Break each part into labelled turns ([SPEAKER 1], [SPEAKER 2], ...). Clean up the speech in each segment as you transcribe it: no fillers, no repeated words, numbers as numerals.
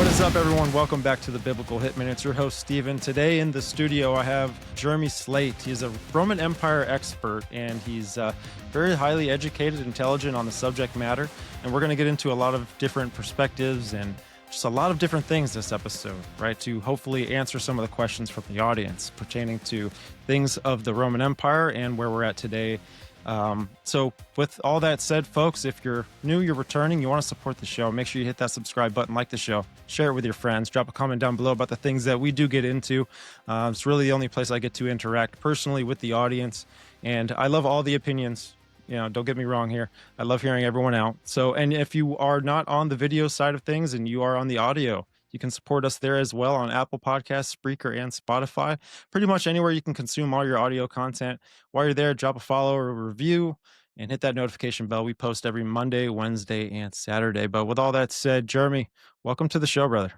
[SPEAKER 1] What is up, everyone? Welcome back to the Biblical Hitman. It's your host, Steven. Today in the studio, I have Jeremy Slate. He's a Roman Empire expert, and he's very highly educated, intelligent on the subject matter. And we're going to get into a lot of different perspectives and just a lot of different things this episode, right? To hopefully answer some of the questions from the audience pertaining to things of the Roman Empire and where we're at today. So with all that said, folks, if you're new, you're returning, you want to support the show, make sure you hit that subscribe button, like the show, share it with your friends, drop a comment down below about the things that we do get into. It's really the only place I get to interact personally with the audience. And I love all the opinions. You know, don't get me wrong here. I love hearing everyone out. So, and if you are not on the video side of things and you are on the audio, you can support us there as well on Apple Podcasts, Spreaker, and Spotify. Pretty much anywhere you can consume all your audio content. While you're there, drop a follow or a review and hit that notification bell. We post every Monday, Wednesday, and Saturday. But with all that said, Jeremy, welcome to the show, brother.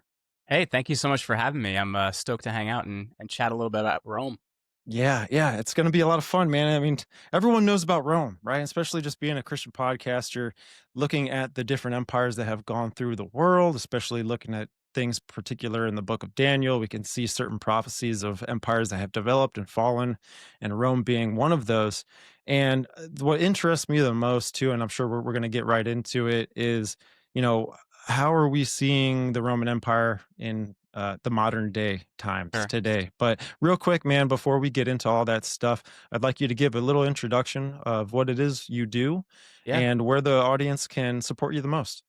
[SPEAKER 2] Hey, thank you so much for having me. I'm stoked to hang out and chat a little bit about Rome.
[SPEAKER 1] Yeah, it's going to be a lot of fun, man. I mean, everyone knows about Rome, right? Especially just being a Christian podcaster, looking at the different empires that have gone through the world, especially looking at things particular in the book of Daniel. We can see certain prophecies of empires that have developed and fallen, and Rome being one of those. And what interests me the most too, and I'm sure we're going to get right into it, is, you know, how are we seeing the Roman Empire in the modern day times today? But real quick, man, before we get into all that stuff, I'd like you to give a little introduction of what it is you do and where the audience can support you the most.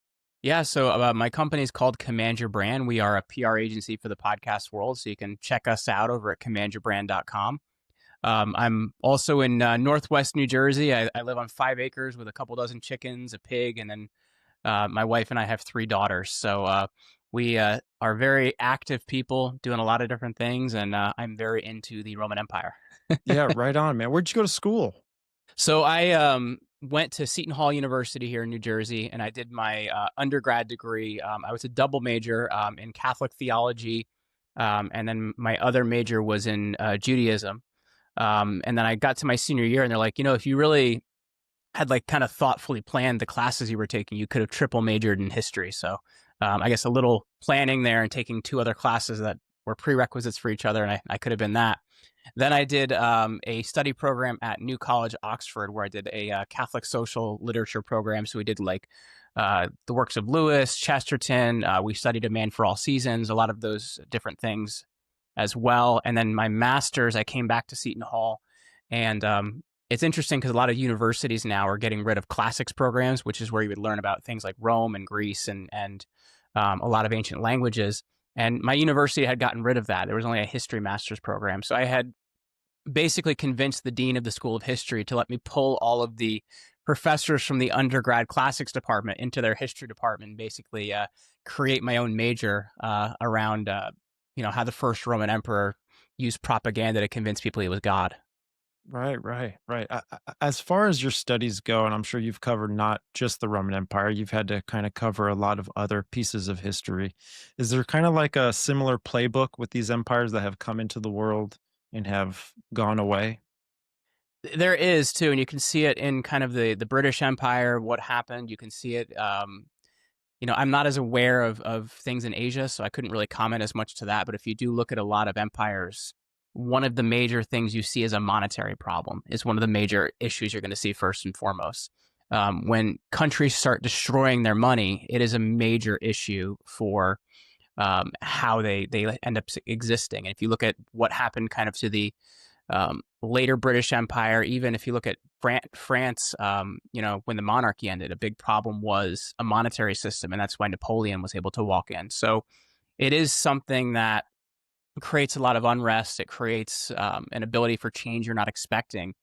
[SPEAKER 2] Yeah, so my company is called Command Your Brand. We are a PR agency for the podcast world, so you can check us out over at commandyourbrand.com. I'm also in Northwest New Jersey. I live on 5 acres with a couple dozen chickens, a pig, and then my wife and I have 3 daughters. So we are very active people doing a lot of different things, and I'm very into the Roman Empire.
[SPEAKER 1] Yeah, right on, man. Where'd you go to school?
[SPEAKER 2] So I went to Seton Hall University here in New Jersey, and I did my undergrad degree. I was a double major in Catholic theology, and then my other major was in Judaism. And then I got to my senior year, and they're like, you know, if you really had like kind of thoughtfully planned the classes you were taking, you could have triple majored in history. So I guess a little planning there and taking 2 other classes that were prerequisites for each other, and I could have been that. Then I did a study program at New College, Oxford, where I did a Catholic social literature program. So we did like the works of Lewis, Chesterton. We studied A Man for All Seasons, a lot of those different things as well. And then my master's, I came back to Seton Hall. And it's interesting because a lot of universities now are getting rid of classics programs, which is where you would learn about things like Rome and Greece and a lot of ancient languages. And my university had gotten rid of that. There was only a history master's program. So I had basically convinced the dean of the School of History to let me pull all of the professors from the undergrad classics department into their history department, and basically create my own major around, how the first Roman emperor used propaganda to convince people he was God.
[SPEAKER 1] Right. As far as your studies go, and I'm sure you've covered not just the Roman Empire, you've had to kind of cover a lot of other pieces of history. Is there kind of like a similar playbook with these empires that have come into the world and have gone away?
[SPEAKER 2] There is too, and you can see it in kind of the British Empire, what happened. You can see it. I'm not as aware of things in Asia, so I couldn't really comment as much to that. But if you do look at a lot of empires, one of the major things you see as a monetary problem is one of the major issues you're going to see first and foremost. When countries start destroying their money, it is a major issue for how they end up existing. And if you look at what happened kind of to the later British Empire, even if you look at France, when the monarchy ended, a big problem was a monetary system. And that's why Napoleon was able to walk in. So it is something that creates a lot of unrest. It creates an ability for change you're not expecting.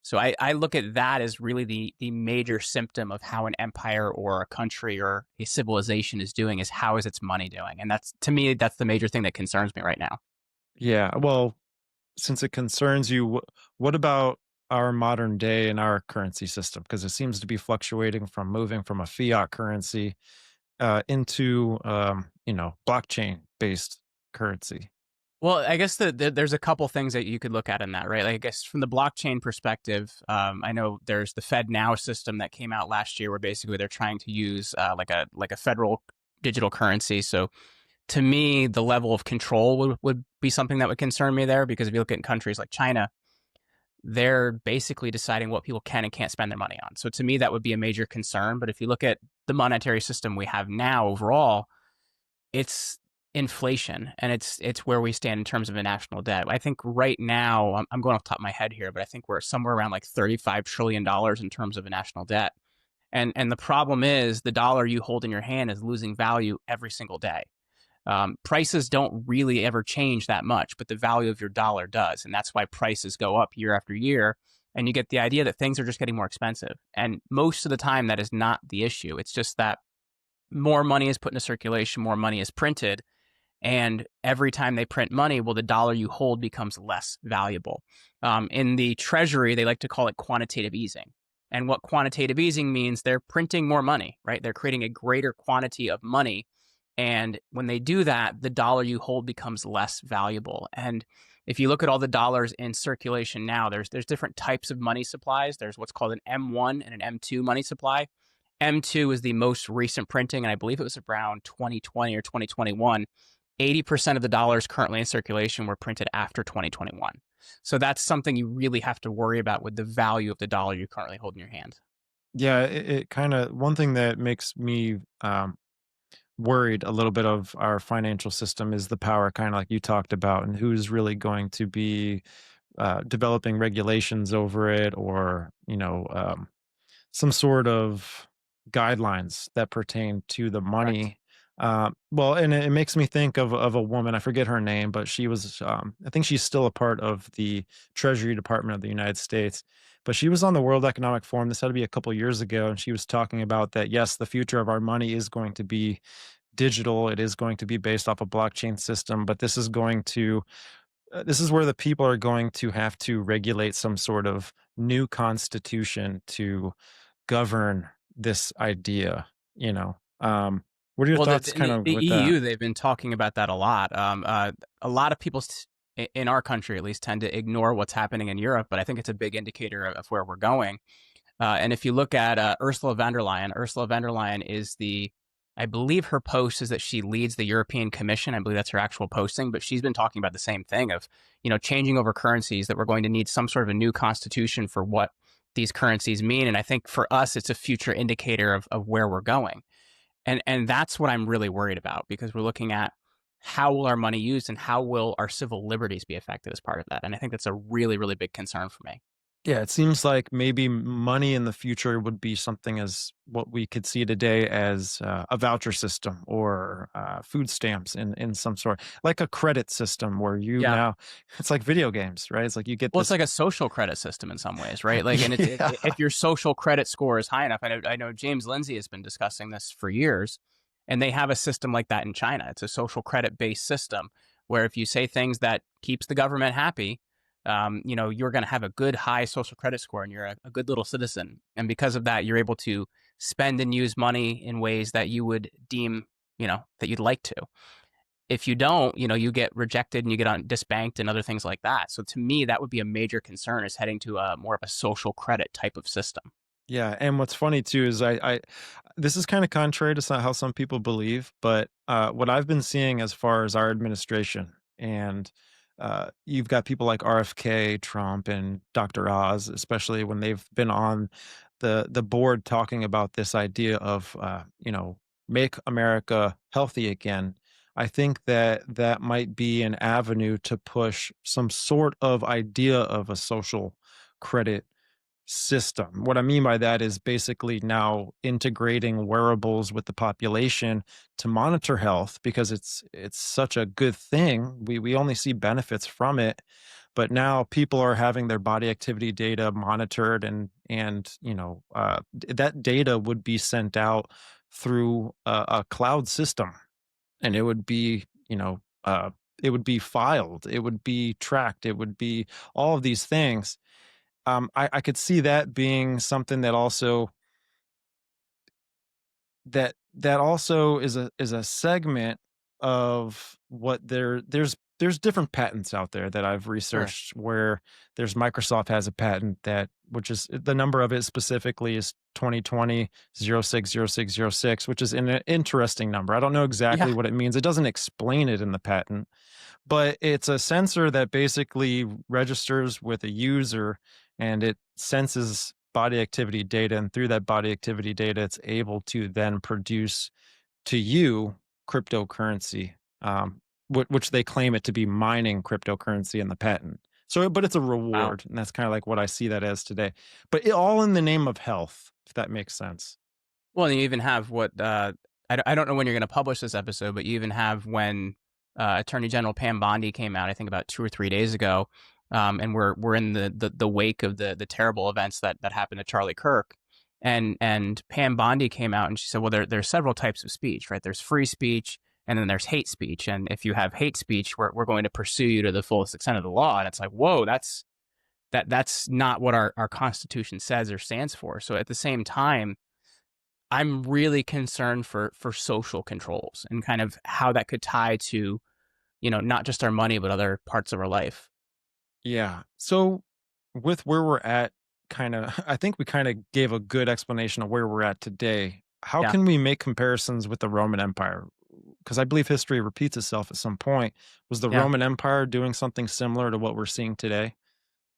[SPEAKER 2] So I look at that as really the major symptom of how an empire or a country or a civilization is doing, is how is its money doing? And that's, to me, that's the major thing that concerns me right now.
[SPEAKER 1] Yeah, well, since it concerns you, what about our modern day and our currency system? Because it seems to be fluctuating from moving from a fiat currency into, blockchain-based currency.
[SPEAKER 2] Well, I guess there's a couple things that you could look at in that, right? Like, I guess from the blockchain perspective, I know there's the Fed Now system that came out last year, where basically they're trying to use like a federal digital currency. So to me, the level of control would be something that would concern me there, because if you look at countries like China, they're basically deciding what people can and can't spend their money on. So to me, that would be a major concern. But if you look at the monetary system we have now overall, it's inflation, and it's where we stand in terms of a national debt. I think right now, I'm going off the top of my head here, but I think we're somewhere around like $35 trillion in terms of a national debt. And the problem is the dollar you hold in your hand is losing value every single day. Prices don't really ever change that much, but the value of your dollar does. And that's why prices go up year after year. And you get the idea that things are just getting more expensive. And most of the time, that is not the issue. It's just that more money is put into circulation, more money is printed. And every time they print money, well, the dollar you hold becomes less valuable. In the Treasury, they like to call it quantitative easing. And what quantitative easing means, they're printing more money, right? They're creating a greater quantity of money. And when they do that, the dollar you hold becomes less valuable. And if you look at all the dollars in circulation now, there's different types of money supplies. There's what's called an M1 and an M2 money supply. M2 is the most recent printing, and I believe it was around 2020 or 2021. 80% of the dollars currently in circulation were printed after 2021. So that's something you really have to worry about with the value of the dollar you currently hold in your hand.
[SPEAKER 1] Yeah, it kind of one thing that makes me worried a little bit of our financial system is the power, kind of like you talked about, and who's really going to be developing regulations over it, or some sort of guidelines that pertain to the
[SPEAKER 2] Correct.
[SPEAKER 1] money. Well, and it makes me think of a woman. I forget her name, but she was. I think she's still a part of the Treasury Department of the United States. But she was on the World Economic Forum. This had to be a couple years ago, and she was talking about that. Yes, the future of our money is going to be digital. It is going to be based off a blockchain system, but this is going to this is where the people are going to have to regulate some sort of new constitution to govern this idea, you know. What are your
[SPEAKER 2] Well,
[SPEAKER 1] thoughts
[SPEAKER 2] in
[SPEAKER 1] kind
[SPEAKER 2] the
[SPEAKER 1] of with that?
[SPEAKER 2] EU, they've been talking about that a lot. A lot of people in our country, at least, tend to ignore what's happening in Europe, but I think it's a big indicator of where we're going. And if you look at Ursula von der Leyen is I believe her post is that she leads the European Commission. I believe that's her actual posting, but she's been talking about the same thing of, changing over currencies, that we're going to need some sort of a new constitution for what these currencies mean. And I think for us, it's a future indicator of where we're going. And that's what I'm really worried about, because we're looking at how will our money used and how will our civil liberties be affected as part of that. And I think that's a really, really big concern for me.
[SPEAKER 1] Yeah, it seems like maybe money in the future would be something as what we could see today as a voucher system, or food stamps in some sort, like a credit system where you
[SPEAKER 2] Yeah.
[SPEAKER 1] now, it's like video games, right? It's like you get
[SPEAKER 2] Well, it's
[SPEAKER 1] this.
[SPEAKER 2] like a social credit system in some ways, right? Like, and
[SPEAKER 1] Yeah.
[SPEAKER 2] if your social credit score is high enough, I know James Lindsay has been discussing this for years, and they have a system like that in China. It's a social credit based system where if you say things that keeps the government happy, you're going to have a good high social credit score, and you're a good little citizen. And because of that, you're able to spend and use money in ways that you would deem, that you'd like to. If you don't, you get rejected and you get disbanked and other things like that. So to me, that would be a major concern, is heading to a more of a social credit type of system.
[SPEAKER 1] Yeah, and what's funny too is I this is kind of contrary to how some people believe, but what I've been seeing as far as our administration, and you've got people like RFK, Trump, and Dr. Oz, especially when they've been on the board talking about this idea of make America healthy again. I think that that might be an avenue to push some sort of idea of a social credit system. What I mean by that is basically now integrating wearables with the population to monitor health, because it's such a good thing. We only see benefits from it, but now people are having their body activity data monitored, and that data would be sent out through a cloud system, and it would be filed, it would be tracked, it would be all of these things. I could see that being something that also that also is a segment of what there's there's different patents out there that I've
[SPEAKER 2] Sure.
[SPEAKER 1] researched where there's Microsoft has a patent that which is the number of it specifically is 2020 060606, which is an interesting number. I don't know exactly
[SPEAKER 2] Yeah.
[SPEAKER 1] what it means. It doesn't explain it in the patent, but it's a sensor that basically registers with a user and it senses body activity data. And through that body activity data, it's able to then produce to you cryptocurrency, which they claim it to be mining cryptocurrency in the patent. So, but it's a
[SPEAKER 2] Wow.
[SPEAKER 1] reward. And that's kind of like what I see that as today. But all in the name of health, if that makes sense.
[SPEAKER 2] Well, you even have what I don't know when you're going to publish this episode, but you even have when Attorney General Pam Bondi came out, I think about 2 or 3 days ago, and we're in the wake of the terrible events that happened to Charlie Kirk, and Pam Bondi came out and she said, well, there's several types of speech, right? There's free speech, and then there's hate speech, and if you have hate speech, we're going to pursue you to the fullest extent of the law, and it's like, whoa, that's not what our Constitution says or stands for. So at the same time, I'm really concerned for social controls and kind of how that could tie to, not just our money, but other parts of our life.
[SPEAKER 1] Yeah. So with where we're at, kind of, I think we kind of gave a good explanation of where we're at today. How
[SPEAKER 2] Yeah.
[SPEAKER 1] can we make comparisons with the Roman Empire? Because I believe history repeats itself at some point. Was the
[SPEAKER 2] Yeah.
[SPEAKER 1] Roman Empire doing something similar to what we're seeing today?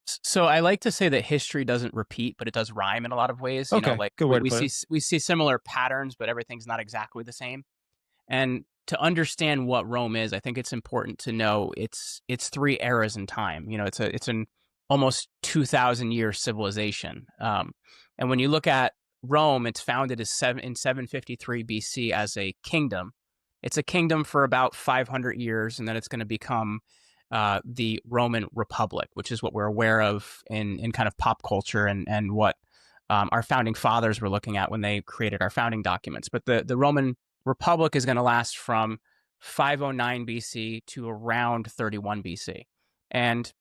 [SPEAKER 2] So I like to say that history doesn't repeat, but it does rhyme in a lot of ways.
[SPEAKER 1] Okay,
[SPEAKER 2] Like
[SPEAKER 1] good way
[SPEAKER 2] we,
[SPEAKER 1] to
[SPEAKER 2] we
[SPEAKER 1] put
[SPEAKER 2] see
[SPEAKER 1] it.
[SPEAKER 2] we see similar patterns, but everything's not exactly the same. And to understand what Rome is, I think it's important to know it's three eras in time. It's an almost 2,000 year civilization. And when you look at Rome, it's founded in 753 BC as a kingdom. It's a kingdom for about 500 years, and then it's going to become the Roman Republic, which is what we're aware of in kind of pop culture and what our founding fathers were looking at when they created our founding documents. But the Roman Republic is going to last from 509 BC to around 31 BC. And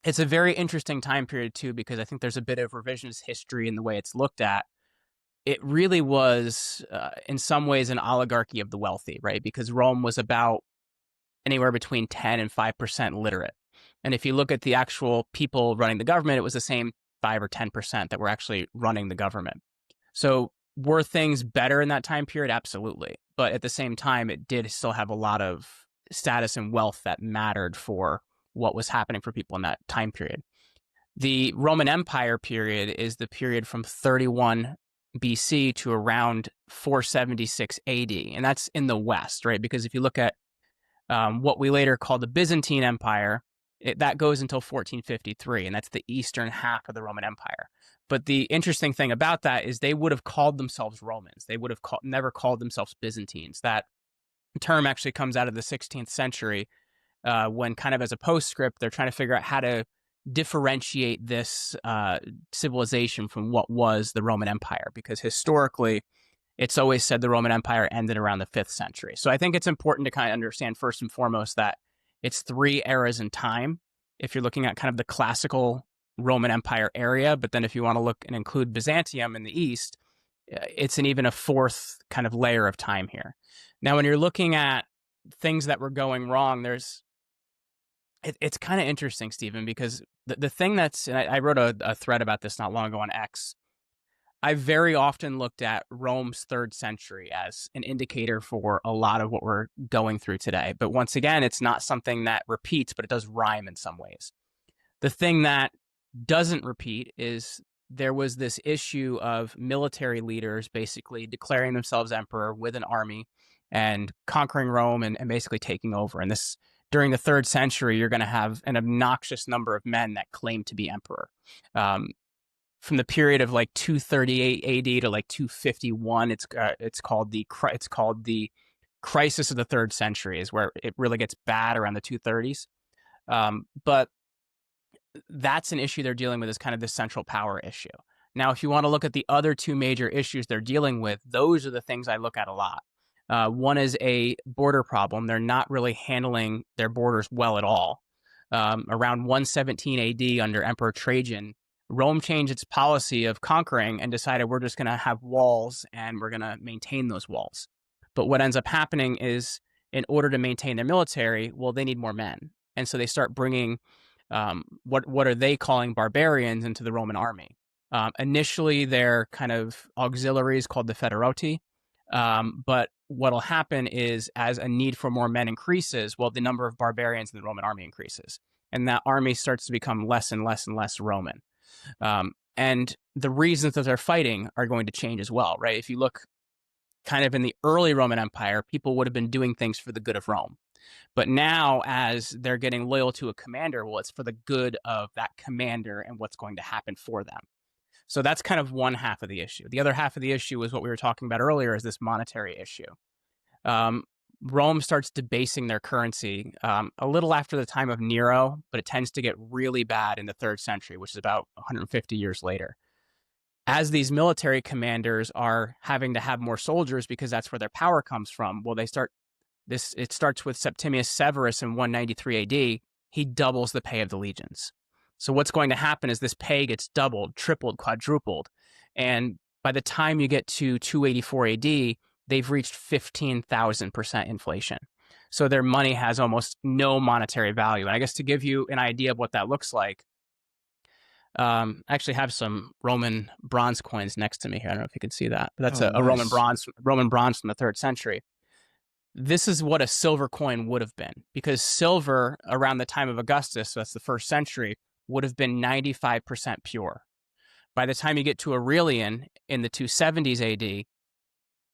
[SPEAKER 2] it's a very interesting time period, too, because I think there's a bit of revisionist history in the way it's looked at. It really was, in some ways, an oligarchy of the wealthy, right? Because Rome was about anywhere between 10 and 5% literate. And if you look at the actual people running the government, it was the same 5 or 10% that were actually running the government. So were things better in that time period? Absolutely. But at the same time, it did still have a lot of status and wealth that mattered for what was happening for people in that time period. The Roman Empire period is the period from 31 BC to around 476 AD. And that's in the West, right? Because if you look at what we later call the Byzantine Empire, that goes until 1453, and that's the eastern half of the Roman Empire. But the interesting thing about that is they would have called themselves Romans. They would have never called themselves Byzantines. That term actually comes out of the 16th century when kind of as a postscript, they're trying to figure out how to differentiate this civilization from what was the Roman Empire, because historically, it's always said the Roman Empire ended around the 5th century. So I think it's important to kind of understand first and foremost that it's three eras in time. If you're looking at kind of the classical Roman Empire area, but then if you want to look and include Byzantium in the East, it's even a fourth kind of layer of time here. Now, when you're looking at things that were going wrong, it's kind of interesting, Stephen, because the thing and I wrote a thread about this not long ago on X. I very often looked at Rome's 3rd century as an indicator for a lot of what we're going through today. But once again, it's not something that repeats, but it does rhyme in some ways. The thing that doesn't repeat is there was this issue of military leaders basically declaring themselves emperor with an army and conquering Rome and basically taking over. And this, during the 3rd century, you're going to have an obnoxious number of men that claim to be emperor. From the period of like 238 AD to like 251, it's called the crisis of the 3rd century, is where it really gets bad around the 230s. But that's an issue they're dealing with, is kind of the central power issue. Now, if you want to look at the other two major issues they're dealing with, those are the things I look at a lot. One is a border problem. They're not really handling their borders well at all. Around 117 AD under Emperor Trajan, Rome changed its policy of conquering and decided we're just going to have walls and we're going to maintain those walls. But what ends up happening is, in order to maintain their military, well, they need more men. And so they start bringing what are they calling barbarians into the Roman army. Initially, they're kind of auxiliaries called the Federati. But what'll happen is as a need for more men increases, well, the number of barbarians in the Roman army increases. And that army starts to become less and less and less Roman. And the reasons that they're fighting are going to change as well, right? If you look kind of in the early Roman Empire, people would have been doing things for the good of Rome. But now, as they're getting loyal to a commander, well, it's for the good of that commander and what's going to happen for them. So that's kind of one half of the issue. The other half of the issue is what we were talking about earlier, is this monetary issue. Rome starts debasing their currency a little after the time of Nero, but it tends to get really bad in the 3rd century, which is about 150 years later. As these military commanders are having to have more soldiers because that's where their power comes from, well, it starts with Septimius Severus in 193 AD. He doubles the pay of the legions. So what's going to happen is this pay gets doubled, tripled, quadrupled. And by the time you get to 284 AD, they've reached 15,000% inflation. So their money has almost no monetary value. And I guess to give you an idea of what that looks like, I actually have some Roman bronze coins next to me here. I don't know if you can see that, but that's a Roman bronze from the 3rd century. This is what a silver coin would have been, because silver around the time of Augustus, so that's the 1st century, would have been 95% pure. By the time you get to Aurelian in the 270s AD,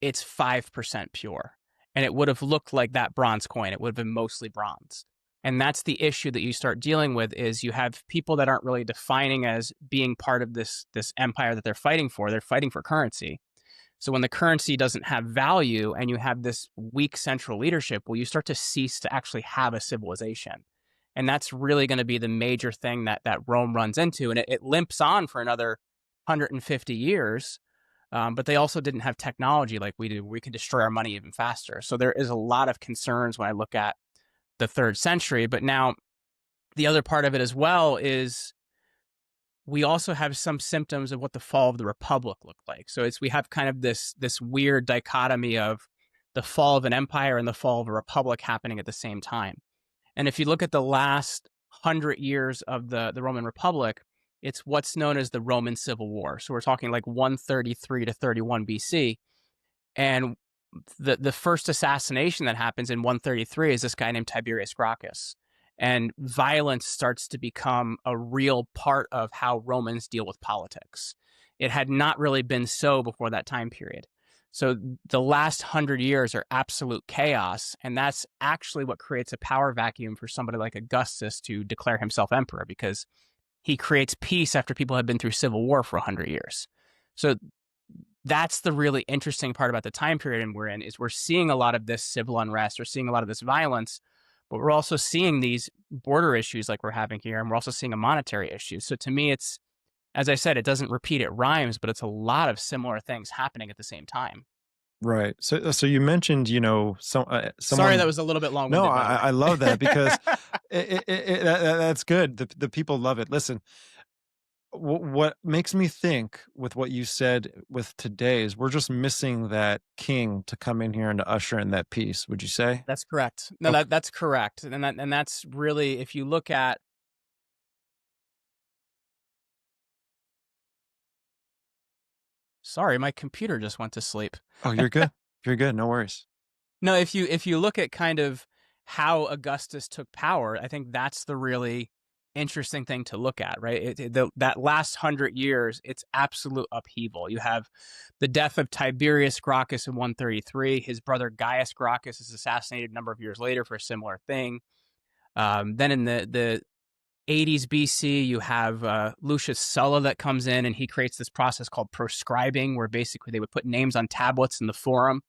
[SPEAKER 2] it's 5% pure. And it would have looked like that bronze coin. It would have been mostly bronze. And that's the issue that you start dealing with, is you have people that aren't really defining as being part of this empire that they're fighting for. They're fighting for currency. So when the currency doesn't have value and you have this weak central leadership, well, you start to cease to actually have a civilization. And that's really going to be the major thing that Rome runs into. And it limps on for another 150 years. But they also didn't have technology like we do. We can destroy our money even faster. So there is a lot of concerns when I look at the 3rd century. But now the other part of it as well is we also have some symptoms of what the fall of the Republic looked like. So we have kind of this weird dichotomy of the fall of an empire and the fall of a republic happening at the same time. And if you look at the last 100 years of the Roman Republic, it's what's known as the Roman Civil War. So we're talking like 133 to 31 BC. And the first assassination that happens in 133 is this guy named Tiberius Gracchus. And violence starts to become a real part of how Romans deal with politics. It had not really been so before that time period. So the last 100 years are absolute chaos. And that's actually what creates a power vacuum for somebody like Augustus to declare himself emperor, because he creates peace after people have been through civil war for 100 years. So that's the really interesting part about the time period we're in, is we're seeing a lot of this civil unrest, we're seeing a lot of this violence, but we're also seeing these border issues like we're having here, and we're also seeing a monetary issue. So to me, it's, as I said, it doesn't repeat, it rhymes, but it's a lot of similar things happening at the same time.
[SPEAKER 1] Right. So you mentioned, someone.
[SPEAKER 2] Sorry, that was a little bit long-winded.
[SPEAKER 1] No, I love that, because that's good. The people love it. Listen, what makes me think with what you said with today is we're just missing that king to come in here and to usher in that peace. Would you say?
[SPEAKER 2] That's correct. No,
[SPEAKER 1] Okay.
[SPEAKER 2] that's correct. And that's really, if you look at, sorry, my computer just went to sleep.
[SPEAKER 1] Oh, you're good. You're good. No worries.
[SPEAKER 2] No, if you look at kind of how Augustus took power, I think that's the really interesting thing to look at, right? That last 100 years, it's absolute upheaval. You have the death of Tiberius Gracchus in 133. His brother Gaius Gracchus is assassinated a number of years later for a similar thing. Then in the 80s BC, you have Lucius Sulla that comes in, and he creates this process called proscribing, where basically they would put names on tablets in the forum,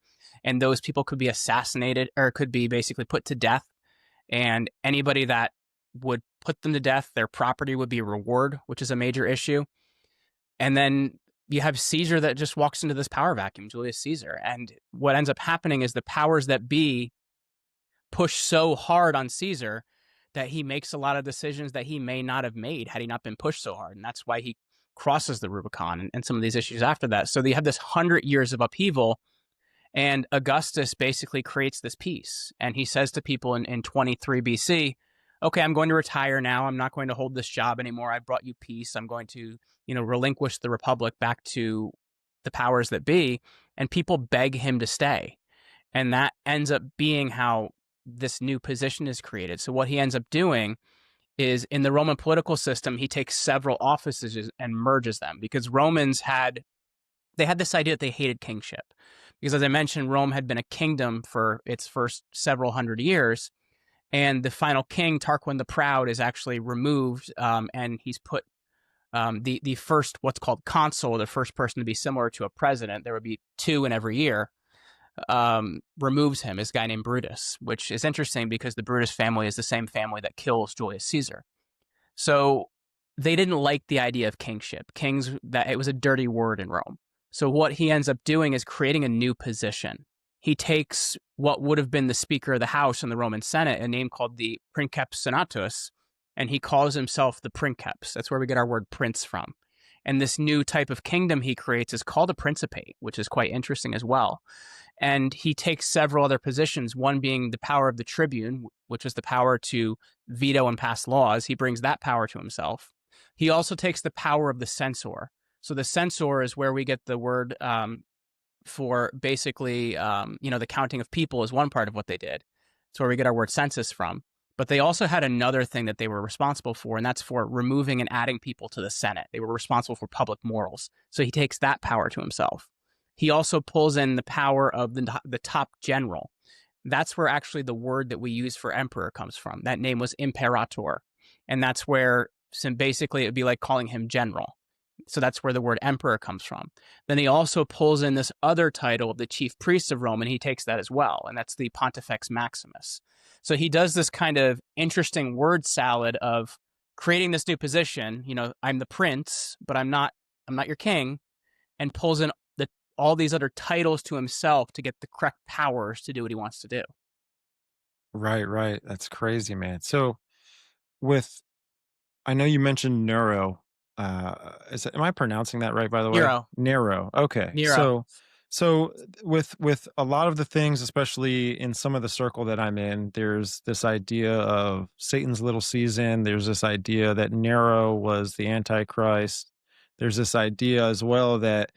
[SPEAKER 2] and those people could be assassinated or could be basically put to death. And anybody that would put them to death, their property would be a reward, which is a major issue. And then you have Caesar that just walks into this power vacuum, Julius Caesar. And what ends up happening is the powers that be push so hard on Caesar that he makes a lot of decisions that he may not have made had he not been pushed so hard. And that's why he crosses the Rubicon and some of these issues after that. So you have this 100 years of upheaval, and Augustus basically creates this peace. And he says to people in 23 BC, okay, I'm going to retire now. I'm not going to hold this job anymore. I brought you peace. I'm going to, relinquish the republic back to the powers that be. And people beg him to stay. And that ends up being how this new position is created. So what he ends up doing is, in the Roman political system, he takes several offices and merges them, because they had this idea that they hated kingship. Because, as I mentioned, Rome had been a kingdom for its first several hundred years, and the final king, Tarquin the Proud, is actually removed, and he's put the first, what's called consul, the first person to be similar to a president. There would be two in every year. Removes him, is a guy named Brutus, which is interesting because the Brutus family is the same family that kills Julius Caesar. So they didn't like the idea of kingship. That it was a dirty word in Rome. So what he ends up doing is creating a new position. He takes what would have been the Speaker of the House in the Roman Senate, a name called the Princeps Senatus, and he calls himself the Princeps. That's where we get our word prince from. And this new type of kingdom he creates is called a principate, which is quite interesting as well. And he takes several other positions, one being the power of the tribune, which is the power to veto and pass laws. He brings that power to himself. He also takes the power of the censor. So the censor is where we get the word for basically, the counting of people is one part of what they did. It's where we get our word census from. But they also had another thing that they were responsible for, and that's for removing and adding people to the Senate. They were responsible for public morals. So he takes that power to himself. He also pulls in the power of the top general. That's where actually the word that we use for emperor comes from. That name was imperator. And that's where, basically, it would be like calling him general. So that's where the word emperor comes from. Then he also pulls in this other title of the chief priest of Rome, and he takes that as well. And that's the Pontifex Maximus. So he does this kind of interesting word salad of creating this new position. I'm the prince, but I'm not your king, and pulls in all these other titles to himself to get the correct powers to do what he wants to do.
[SPEAKER 1] Right, right. That's crazy, man. So with I know you mentioned Neuro. Am I pronouncing that right, by the way?
[SPEAKER 2] Nero.
[SPEAKER 1] Nero. Okay.
[SPEAKER 2] Nero.
[SPEAKER 1] So with a lot of the things, especially in some of the circle that I'm in, there's this idea of Satan's little season. There's this idea that Nero was the Antichrist. There's this idea as well that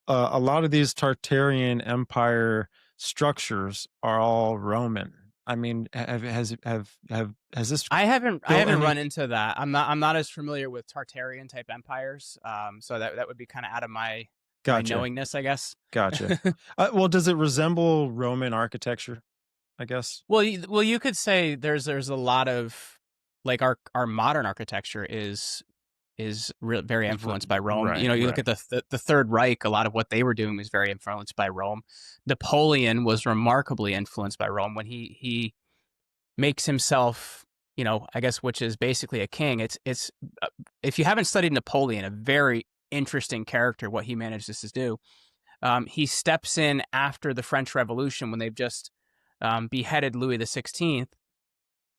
[SPEAKER 1] a lot of these Tartarian Empire structures are all Roman. I mean, has this?
[SPEAKER 2] I haven't
[SPEAKER 1] built any?
[SPEAKER 2] run into that. I'm not as familiar with Tartarian type empires. So that would be kind of out of my
[SPEAKER 1] Gotcha.
[SPEAKER 2] knowingness, I guess.
[SPEAKER 1] Gotcha. Well, does it resemble Roman architecture, I guess?
[SPEAKER 2] Well, you could say there's a lot of, like, our modern architecture is very influenced by Rome.
[SPEAKER 1] Right,
[SPEAKER 2] You look
[SPEAKER 1] right.
[SPEAKER 2] at the Third Reich, a lot of what they were doing was very influenced by Rome. Napoleon was remarkably influenced by Rome when he makes himself, I guess, which is basically a king. It's if you haven't studied Napoleon, a very interesting character, what he manages to do. He steps in after the French Revolution when they've just beheaded Louis XVI,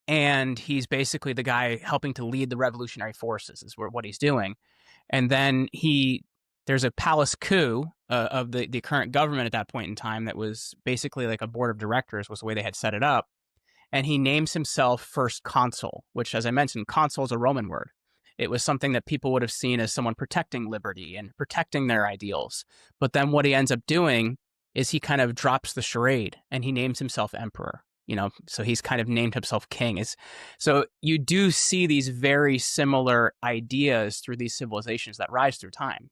[SPEAKER 2] and he's basically the guy helping to lead the revolutionary forces, is what he's doing. And then there's a palace coup of the current government at that point in time that was basically like a board of directors, was the way they had set it up. And he names himself first consul, which, as I mentioned, consul is a Roman word. It was something that people would have seen as someone protecting liberty and protecting their ideals. But then what he ends up doing is he kind of drops the charade and he names himself emperor. So he's kind of named himself king. So you do see these very similar ideas through these civilizations that rise through time.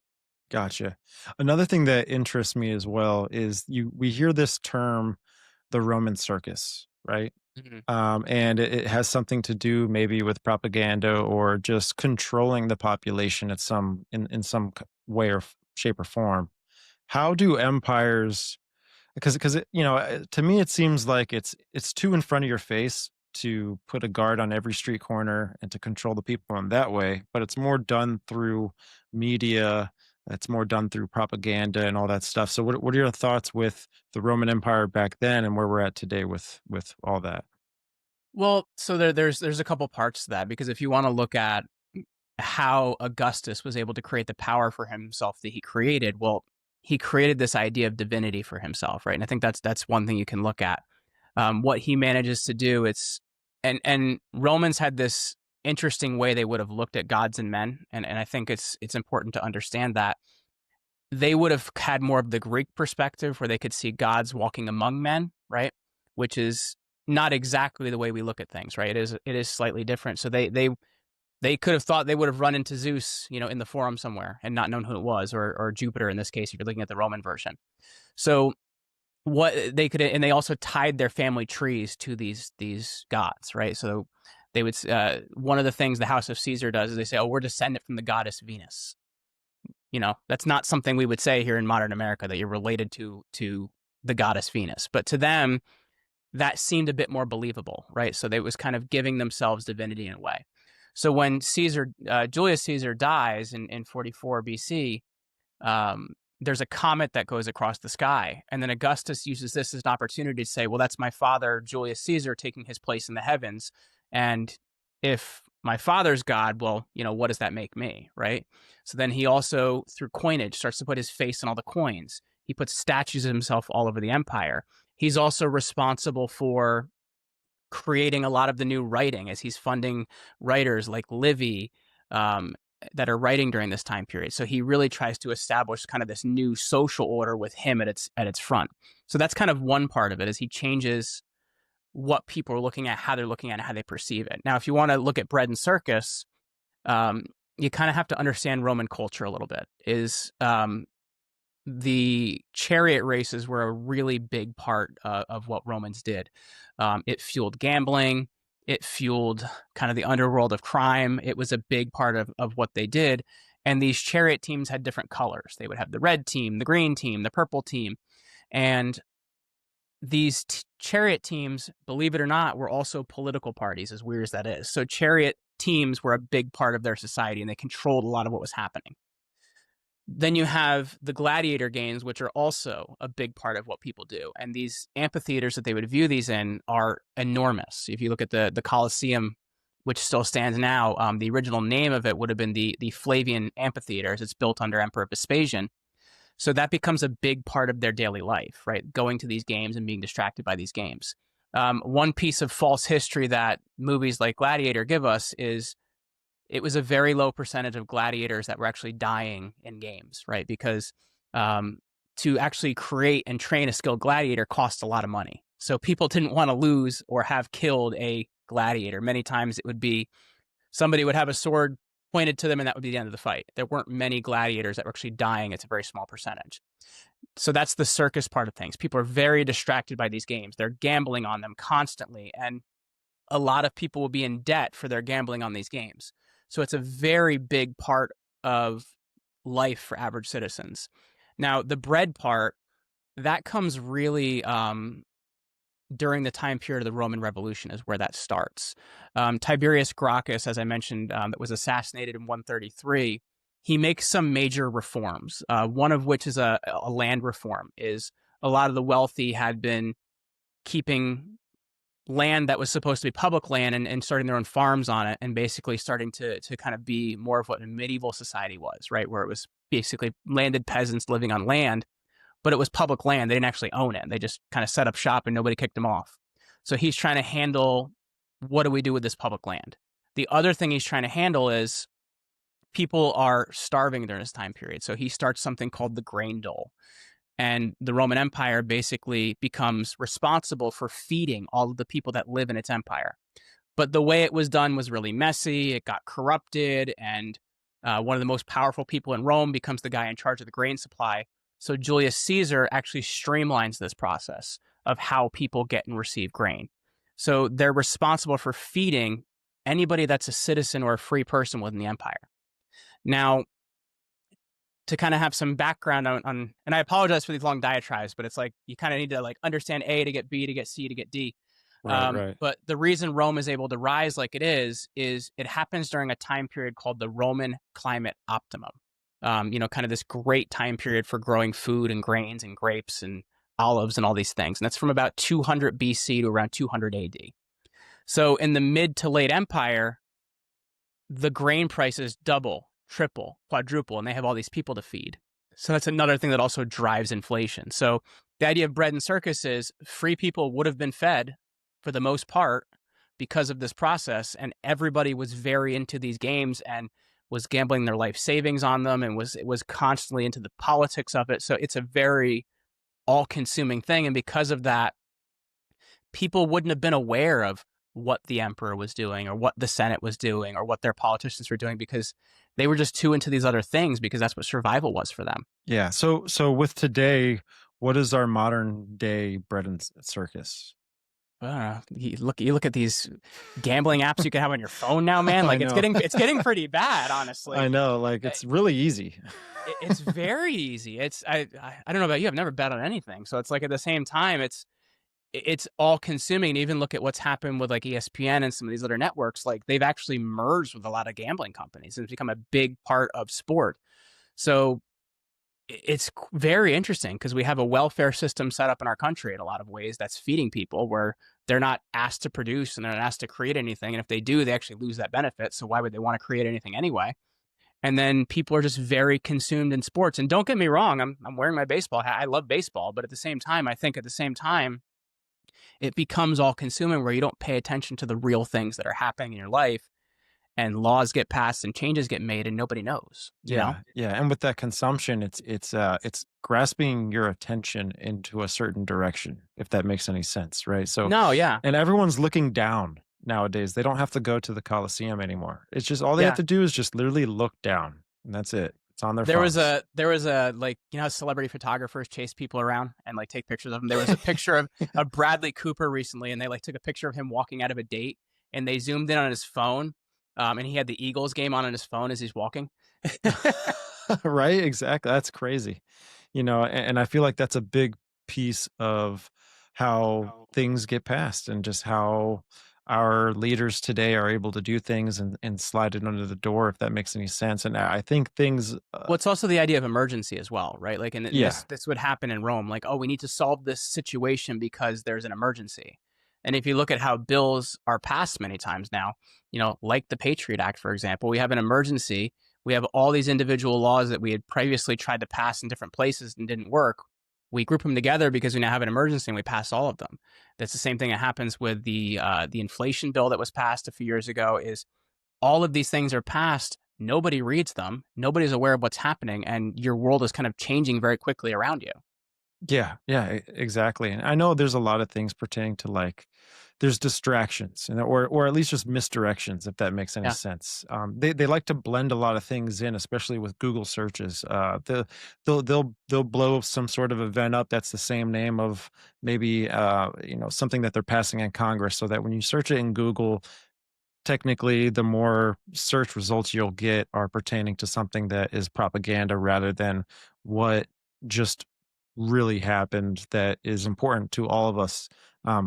[SPEAKER 1] Gotcha. Another thing that interests me as well is we hear this term, the Roman circus, right?
[SPEAKER 2] Mm-hmm.
[SPEAKER 1] And it has something to do maybe with propaganda or just controlling the population in some way or shape or form. How do empires? Because to me it seems like it's too in front of your face to put a guard on every street corner and to control the people in that way, but it's more done through media. It's more done through propaganda and all that stuff. So what are your thoughts with the Roman Empire back then and where we're at today with all that?
[SPEAKER 2] Well, so there's a couple parts to that, because if you want to look at how Augustus was able to create the power for himself that he created, well, he created this idea of divinity for himself, right? And I think that's one thing you can look at. What he manages to do, it's And Romans had this interesting way they would have looked at gods and men, and I think it's important to understand that they would have had more of the Greek perspective where they could see gods walking among men, right? Which is not exactly the way we look at things, right? It is slightly different. So they could have thought they would have run into Zeus, in the forum somewhere and not known who it was, or Jupiter in this case, if you're looking at the Roman version. So what they could, and they also tied their family trees to these gods, right? So they would, one of the things the House of Caesar does is they say, oh, we're descendant from the goddess Venus. That's not something we would say here in modern America, that you're related to the goddess Venus. But to them, that seemed a bit more believable, right? So they was kind of giving themselves divinity in a way. So when Julius Caesar dies in 44 BC, there's a comet that goes across the sky. And then Augustus uses this as an opportunity to say, well, that's my father, Julius Caesar, taking his place in the heavens. And if my father's God, well, what does that make me, right? So then he also, through coinage, starts to put his face on all the coins. He puts statues of himself all over the empire. He's also responsible for creating a lot of the new writing, as he's funding writers like Livy that are writing during this time period. So he really tries to establish kind of this new social order with him at its front. So that's kind of one part of it, is he changes what people are looking at, how they're looking at it, how they perceive it. Now, if you want to look at bread and circus, you kind of have to understand Roman culture a little bit. The chariot races were a really big part of what Romans did. It fueled gambling. It fueled kind of the underworld of crime. It was a big part of what they did. And these chariot teams had different colors. They would have the red team, the green team, the purple team. And these chariot teams, believe it or not, were also political parties, as weird as that is. So chariot teams were a big part of their society, and they controlled a lot of what was happening. Then you have the gladiator games, which are also a big part of what people do. And these amphitheaters that they would view these in are enormous. If you look at the Colosseum, which still stands now, the original name of it would have been the Flavian Amphitheater, as it's built under Emperor Vespasian. So that becomes a big part of their daily life, right? Going to these games and being distracted by these games. One piece of false history that movies like Gladiator give us is it was a very low percentage of gladiators that were actually dying in games, right? Because to actually create and train a skilled gladiator costs a lot of money. So people didn't want to lose or have killed a gladiator. Many times it would be somebody would have a sword pointed to them, and that would be the end of the fight. There weren't many gladiators that were actually dying. It's a very small percentage. So that's the circus part of things. People are very distracted by these games. They're gambling on them constantly. And a lot of people will be in debt for their gambling on these games. So it's a very big part of life for average citizens. Now, the bread part, that comes really during the time period of the Roman Revolution is where that starts. Tiberius Gracchus, as I mentioned, that was assassinated in 133, he makes some major reforms, one of which is a land reform. Is a lot of the wealthy had been keeping land that was supposed to be public land and starting their own farms on it, and basically starting to kind of be more of what a medieval society was, right? Where it was basically landed peasants living on land, but it was public land. They didn't actually own it. They just kind of set up shop and nobody kicked them off. So he's trying to handle, what do we do with this public land? The other thing he's trying to handle is people are starving during this time period. So he starts something called the grain dole. And the Roman Empire basically becomes responsible for feeding all of the people that live in its empire. But the way it was done was really messy. It got corrupted, and one of the most powerful people in Rome becomes the guy in charge of the grain supply. So Julius Caesar actually streamlines this process of how people get and receive grain. So they're responsible for feeding anybody that's a citizen or a free person within the empire. Now, to kind of have some background on, and I apologize for these long diatribes, but it's like you kind of need to like understand A to get B to get C to get D.
[SPEAKER 1] Right.
[SPEAKER 2] But the reason Rome is able to rise like it is it happens during a time period called the Roman climate optimum. Kind of this great time period for growing food and grains and grapes and olives and all these things. And that's from about 200 BC to around 200 AD. So in the mid to late empire, the grain prices double, triple, quadruple, and they have all these people to feed. So that's another thing that also drives inflation. So the idea of bread and circus is free people would have been fed for the most part, because of this process, and everybody was very into these games and was gambling their life savings on them, and was constantly into the politics of it. So it's a very all-consuming thing, and because of that, people wouldn't have been aware of what the emperor was doing or what the Senate was doing or what their politicians were doing, because they were just too into these other things, because that's what survival was for them.
[SPEAKER 1] Yeah. So with today, what is our modern day bread and circus?
[SPEAKER 2] I don't know. You look at these gambling apps you can have on your phone now, man.
[SPEAKER 1] I
[SPEAKER 2] Like
[SPEAKER 1] know.
[SPEAKER 2] it's getting pretty bad, honestly.
[SPEAKER 1] I know, like it's really easy.
[SPEAKER 2] It's very easy. I don't know about you. I've never bet on anything, so it's like at the same time, it's all consuming. And even look at what's happened with like ESPN and some of these other networks. Like they've actually merged with a lot of gambling companies, and it's become a big part of sport. So it's very interesting, because we have a welfare system set up in our country in a lot of ways that's feeding people, where they're not asked to produce and they're not asked to create anything. And if they do, they actually lose that benefit. So why would they want to create anything anyway? And then people are just very consumed in sports. And don't get me wrong, I'm wearing my baseball hat. I love baseball, but at the same time, I think at the same time, it becomes all consuming, where you don't pay attention to the real things that are happening in your life, and laws get passed and changes get made and nobody knows, you know?
[SPEAKER 1] Yeah. And with that consumption, it's grasping your attention into a certain direction, if that makes any sense, right? So
[SPEAKER 2] No, yeah.
[SPEAKER 1] and everyone's looking down nowadays. They don't have to go to the Coliseum anymore. It's just all they have
[SPEAKER 2] Yeah.
[SPEAKER 1] to do is just literally look down, and that's it. It's on their
[SPEAKER 2] There was
[SPEAKER 1] phones.
[SPEAKER 2] a like, you know how celebrity photographers chase people around and like take pictures of them? There was a picture of Bradley Cooper recently, and they like took a picture of him walking out of a date, and they zoomed in on his phone, and he had the Eagles game on his phone as he's walking.
[SPEAKER 1] Right? Exactly. That's crazy. And I feel like that's a big piece of how things get passed, and just how our leaders today are able to do things and slide it under the door, if that makes any sense. And I think things,
[SPEAKER 2] Well, it's also the idea of emergency as well, right? Like, and
[SPEAKER 1] yeah,
[SPEAKER 2] this would happen in Rome. Like, oh, we need to solve this situation because there's an emergency. And if you look at how bills are passed many times now, like the Patriot Act, for example, we have an emergency. We have all these individual laws that we had previously tried to pass in different places and didn't work. We group them together because we now have an emergency, and we pass all of them. That's the same thing that happens with the inflation bill that was passed a few years ago. Is all of these things are passed, nobody reads them, nobody's aware of what's happening, and your world is kind of changing very quickly around you.
[SPEAKER 1] yeah, exactly. And I know there's a lot of things pertaining to, like, there's distractions, or at least just misdirections, if that makes any
[SPEAKER 2] Yeah.
[SPEAKER 1] sense. They like to blend a lot of things in, especially with Google searches. They'll blow some sort of event up that's the same name of maybe something that they're passing in Congress, so that when you search it in Google, technically the more search results you'll get are pertaining to something that is propaganda, rather than what just really happened, that is important to all of us,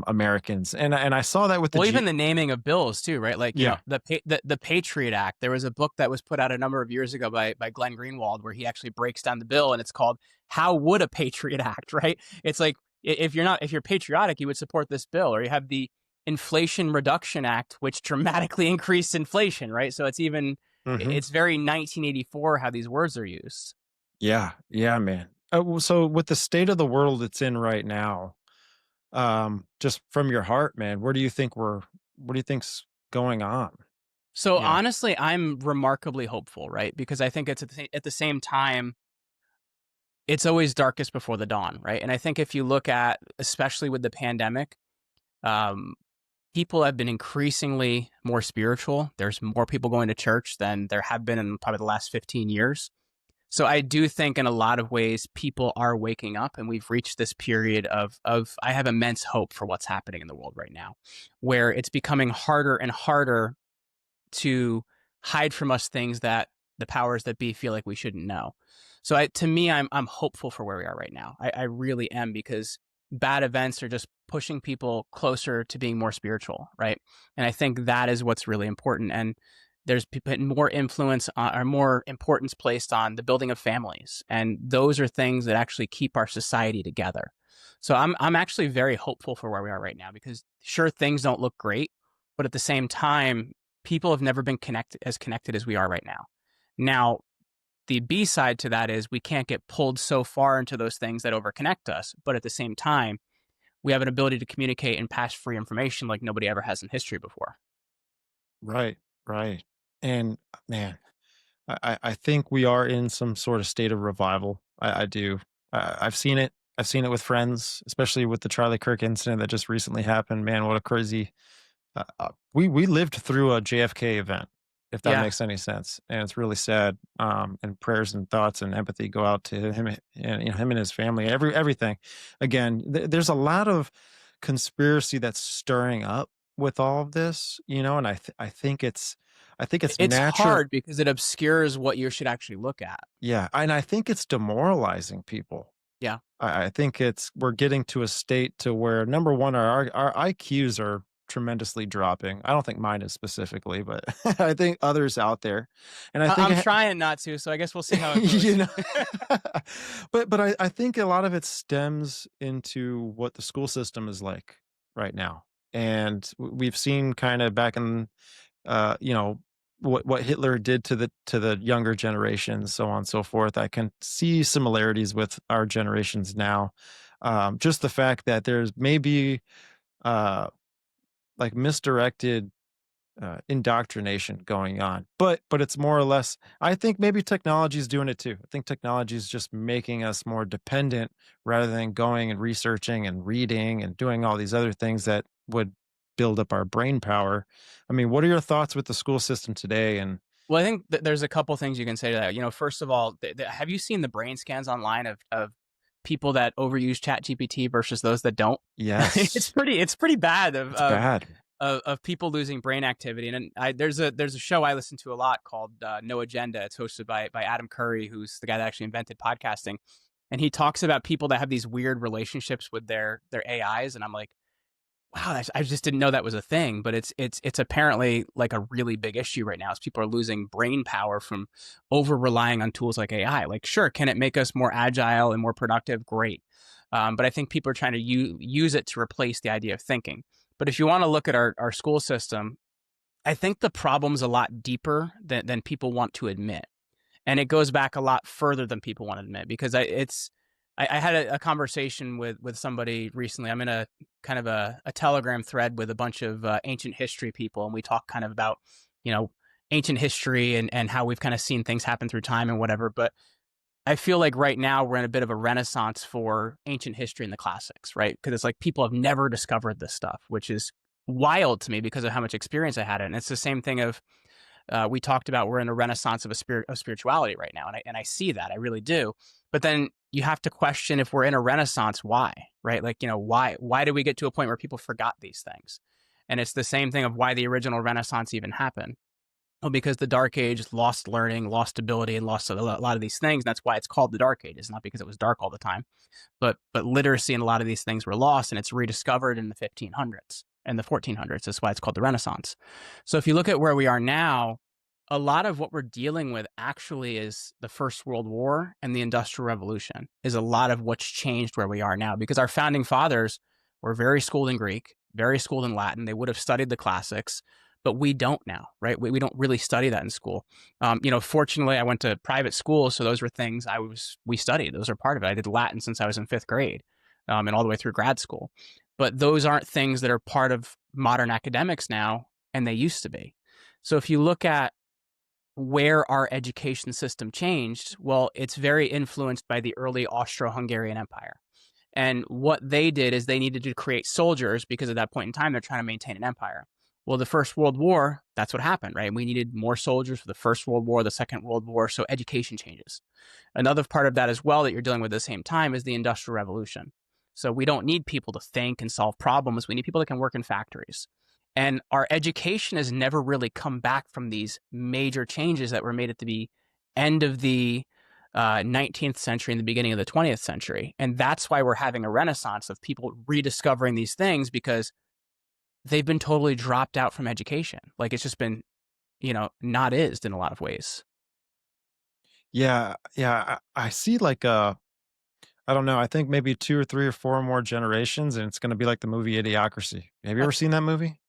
[SPEAKER 1] Americans. And I saw that with the
[SPEAKER 2] Well, even the naming of bills too, right? Like,
[SPEAKER 1] yeah.
[SPEAKER 2] the Patriot Act. There was a book that was put out a number of years ago by Glenn Greenwald, where he actually breaks down the bill, and it's called "How Would a Patriot Act?" Right? It's like, if you're patriotic, you would support this bill. Or you have the Inflation Reduction Act, which dramatically increased inflation, right? So
[SPEAKER 1] Hmm.
[SPEAKER 2] it's very 1984 how these words are used.
[SPEAKER 1] Yeah, man. So with the state of the world it's in right now, just from your heart, man, what do you think's going on?
[SPEAKER 2] So
[SPEAKER 1] Yeah.
[SPEAKER 2] honestly, I'm remarkably hopeful, right? Because I think it's at the same time, it's always darkest before the dawn, right? And I think if you look at, especially with the pandemic, um, people have been increasingly more spiritual. There's more people going to church than there have been in probably the last 15 years. So I do think in a lot of ways people are waking up, and we've reached this period of I have immense hope for what's happening in the world right now, where it's becoming harder and harder to hide from us things that the powers that be feel like we shouldn't know. So to me, I'm hopeful for where we are right now. I really am, because bad events are just pushing people closer to being more spiritual, right? And I think that is what's really important. And there's been more influence or more importance placed on the building of families, and those are things that actually keep our society together. So I'm actually very hopeful for where we are right now, because sure, things don't look great, but at the same time, people have never been connected as we are right now. Now, the B side to that is we can't get pulled so far into those things that overconnect us, but at the same time, we have an ability to communicate and pass free information like nobody ever has in history before.
[SPEAKER 1] Right, right. And man, I think we are in some sort of state of revival. I do. I've seen it. I've seen it with friends, especially with the Charlie Kirk incident that just recently happened. Man, what a crazy. We lived through a JFK event, if that
[SPEAKER 2] Yeah,
[SPEAKER 1] makes any sense, and it's really sad. And prayers and thoughts and empathy go out to him and him and his family. Everything. Again, there's a lot of conspiracy that's stirring up with all of this, and I think it's
[SPEAKER 2] it's
[SPEAKER 1] natural.
[SPEAKER 2] hard because it obscures what you should actually look at.
[SPEAKER 1] Yeah, and I think it's demoralizing people.
[SPEAKER 2] Yeah.
[SPEAKER 1] I think we're getting to a state to where number one, our IQs are tremendously dropping. I don't think mine is specifically, but I think others out there, and I think
[SPEAKER 2] I'm trying not to, so I guess we'll see how it goes.
[SPEAKER 1] you know, but I think a lot of it stems into what the school system is like right now, and we've seen kind of back in you know, what Hitler did to the younger generations, so on and so forth. I can see similarities with our generations now. Just the fact that there's maybe uh, like misdirected indoctrination going on, but it's more or less. I think maybe technology is doing it too. I think technology is just making us more dependent rather than going and researching and reading and doing all these other things that would build up our brain power. I mean, what are your thoughts with the school system today? And
[SPEAKER 2] Well, I think there's a couple things you can say to that. First of all, have you seen the brain scans online of people that overuse ChatGPT versus those that don't?
[SPEAKER 1] yes,
[SPEAKER 2] It's pretty bad
[SPEAKER 1] it's bad.
[SPEAKER 2] of people losing brain activity. And there's a show I listen to a lot called No Agenda. It's hosted by Adam Curry, who's the guy that actually invented podcasting, and he talks about people that have these weird relationships with their AIs, and I'm like, wow, I just didn't know that was a thing, but it's apparently like a really big issue right now. As people are losing brain power from over relying on tools like AI. Like, sure, can it make us more agile and more productive? Great, but I think people are trying to use it to replace the idea of thinking. But if you want to look at our school system, I think the problem's a lot deeper than people want to admit, and it goes back a lot further than people want to admit. Because I had a conversation with somebody recently. I'm in a kind of a Telegram thread with a bunch of ancient history people, and we talk kind of about you know ancient history and how we've kind of seen things happen through time and whatever. But I feel like right now we're in a bit of a renaissance for ancient history and the classics, right? Because it's like people have never discovered this stuff, which is wild to me because of how much experience I had in it. And it's the same thing of we talked about we're in a renaissance of spirituality right now, and I see that, I really do. But then you have to question, if we're in a renaissance, why, right? Like, why did we get to a point where people forgot these things? And it's the same thing of why the original renaissance even happened. Well, because the dark age lost learning, lost ability, and lost a lot of these things. And that's why it's called the dark age. It's not because it was dark all the time, but literacy and a lot of these things were lost, and it's rediscovered in the 1500s and the 1400s. That's why it's called the Renaissance. So if you look at where we are now, a lot of what we're dealing with actually is the First World War and the Industrial Revolution, is a lot of what's changed where we are now, because our founding fathers were very schooled in Greek, very schooled in Latin. They would have studied the classics, but we don't now, right? We don't really study that in school. Fortunately, I went to private school, so those were things we studied. Those are part of it. I did Latin since I was in fifth grade, and all the way through grad school. But those aren't things that are part of modern academics now, and they used to be. So if you look at where our education system changed, well, it's very influenced by the early Austro-Hungarian Empire. And what they did is they needed to create soldiers, because at that point in time, they're trying to maintain an empire. Well, the First World War, that's what happened, right? We needed more soldiers for the First World War, the Second World War, so education changes. Another part of that as well that you're dealing with at the same time is the Industrial Revolution. So we don't need people to think and solve problems. We need people that can work in factories. And our education has never really come back from these major changes that were made at the end of the 19th century and the beginning of the 20th century. And that's why we're having a renaissance of people rediscovering these things, because they've been totally dropped out from education. Like, it's just been, not ised in a lot of ways.
[SPEAKER 1] Yeah, yeah, I see like I don't know. I think maybe 2 or 3 or 4 more generations, and it's going to be like the movie Idiocracy. Have you ever seen that movie?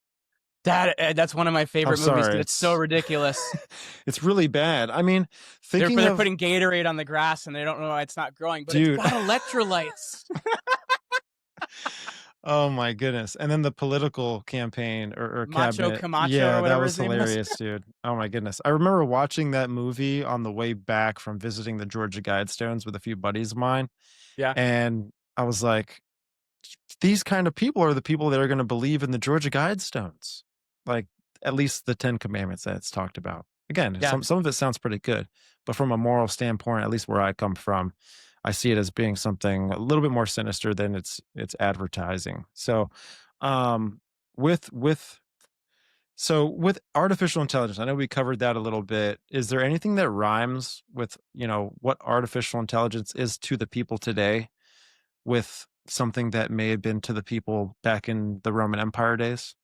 [SPEAKER 2] That's one of my
[SPEAKER 1] I'm
[SPEAKER 2] favorite movies
[SPEAKER 1] sorry,
[SPEAKER 2] because it's so ridiculous.
[SPEAKER 1] it's really bad. I mean,
[SPEAKER 2] They're,
[SPEAKER 1] thinking
[SPEAKER 2] they're
[SPEAKER 1] of
[SPEAKER 2] putting Gatorade on the grass and they don't know why it's not growing, but
[SPEAKER 1] dude,
[SPEAKER 2] it's got electrolytes.
[SPEAKER 1] Oh my goodness. And then the political campaign or
[SPEAKER 2] Macho
[SPEAKER 1] cabinet.
[SPEAKER 2] Camacho or
[SPEAKER 1] Yeah, that
[SPEAKER 2] whatever
[SPEAKER 1] was
[SPEAKER 2] his name was.
[SPEAKER 1] hilarious, dude. Oh my goodness. I remember watching that movie on the way back from visiting the Georgia Guidestones with a few buddies of mine.
[SPEAKER 2] Yeah,
[SPEAKER 1] And I was like, these kind of people are the people that are going to believe in the Georgia Guidestones. Like at least the 10 commandments that it's talked about. Again,
[SPEAKER 2] yeah.
[SPEAKER 1] some of it sounds pretty good, but from a moral standpoint, at least where I come from, I see it as being something a little bit more sinister than it's advertising. So, um, with with artificial intelligence, I know we covered that a little bit. Is there anything that rhymes with, what artificial intelligence is to the people today with something that may have been to the people back in the Roman Empire days?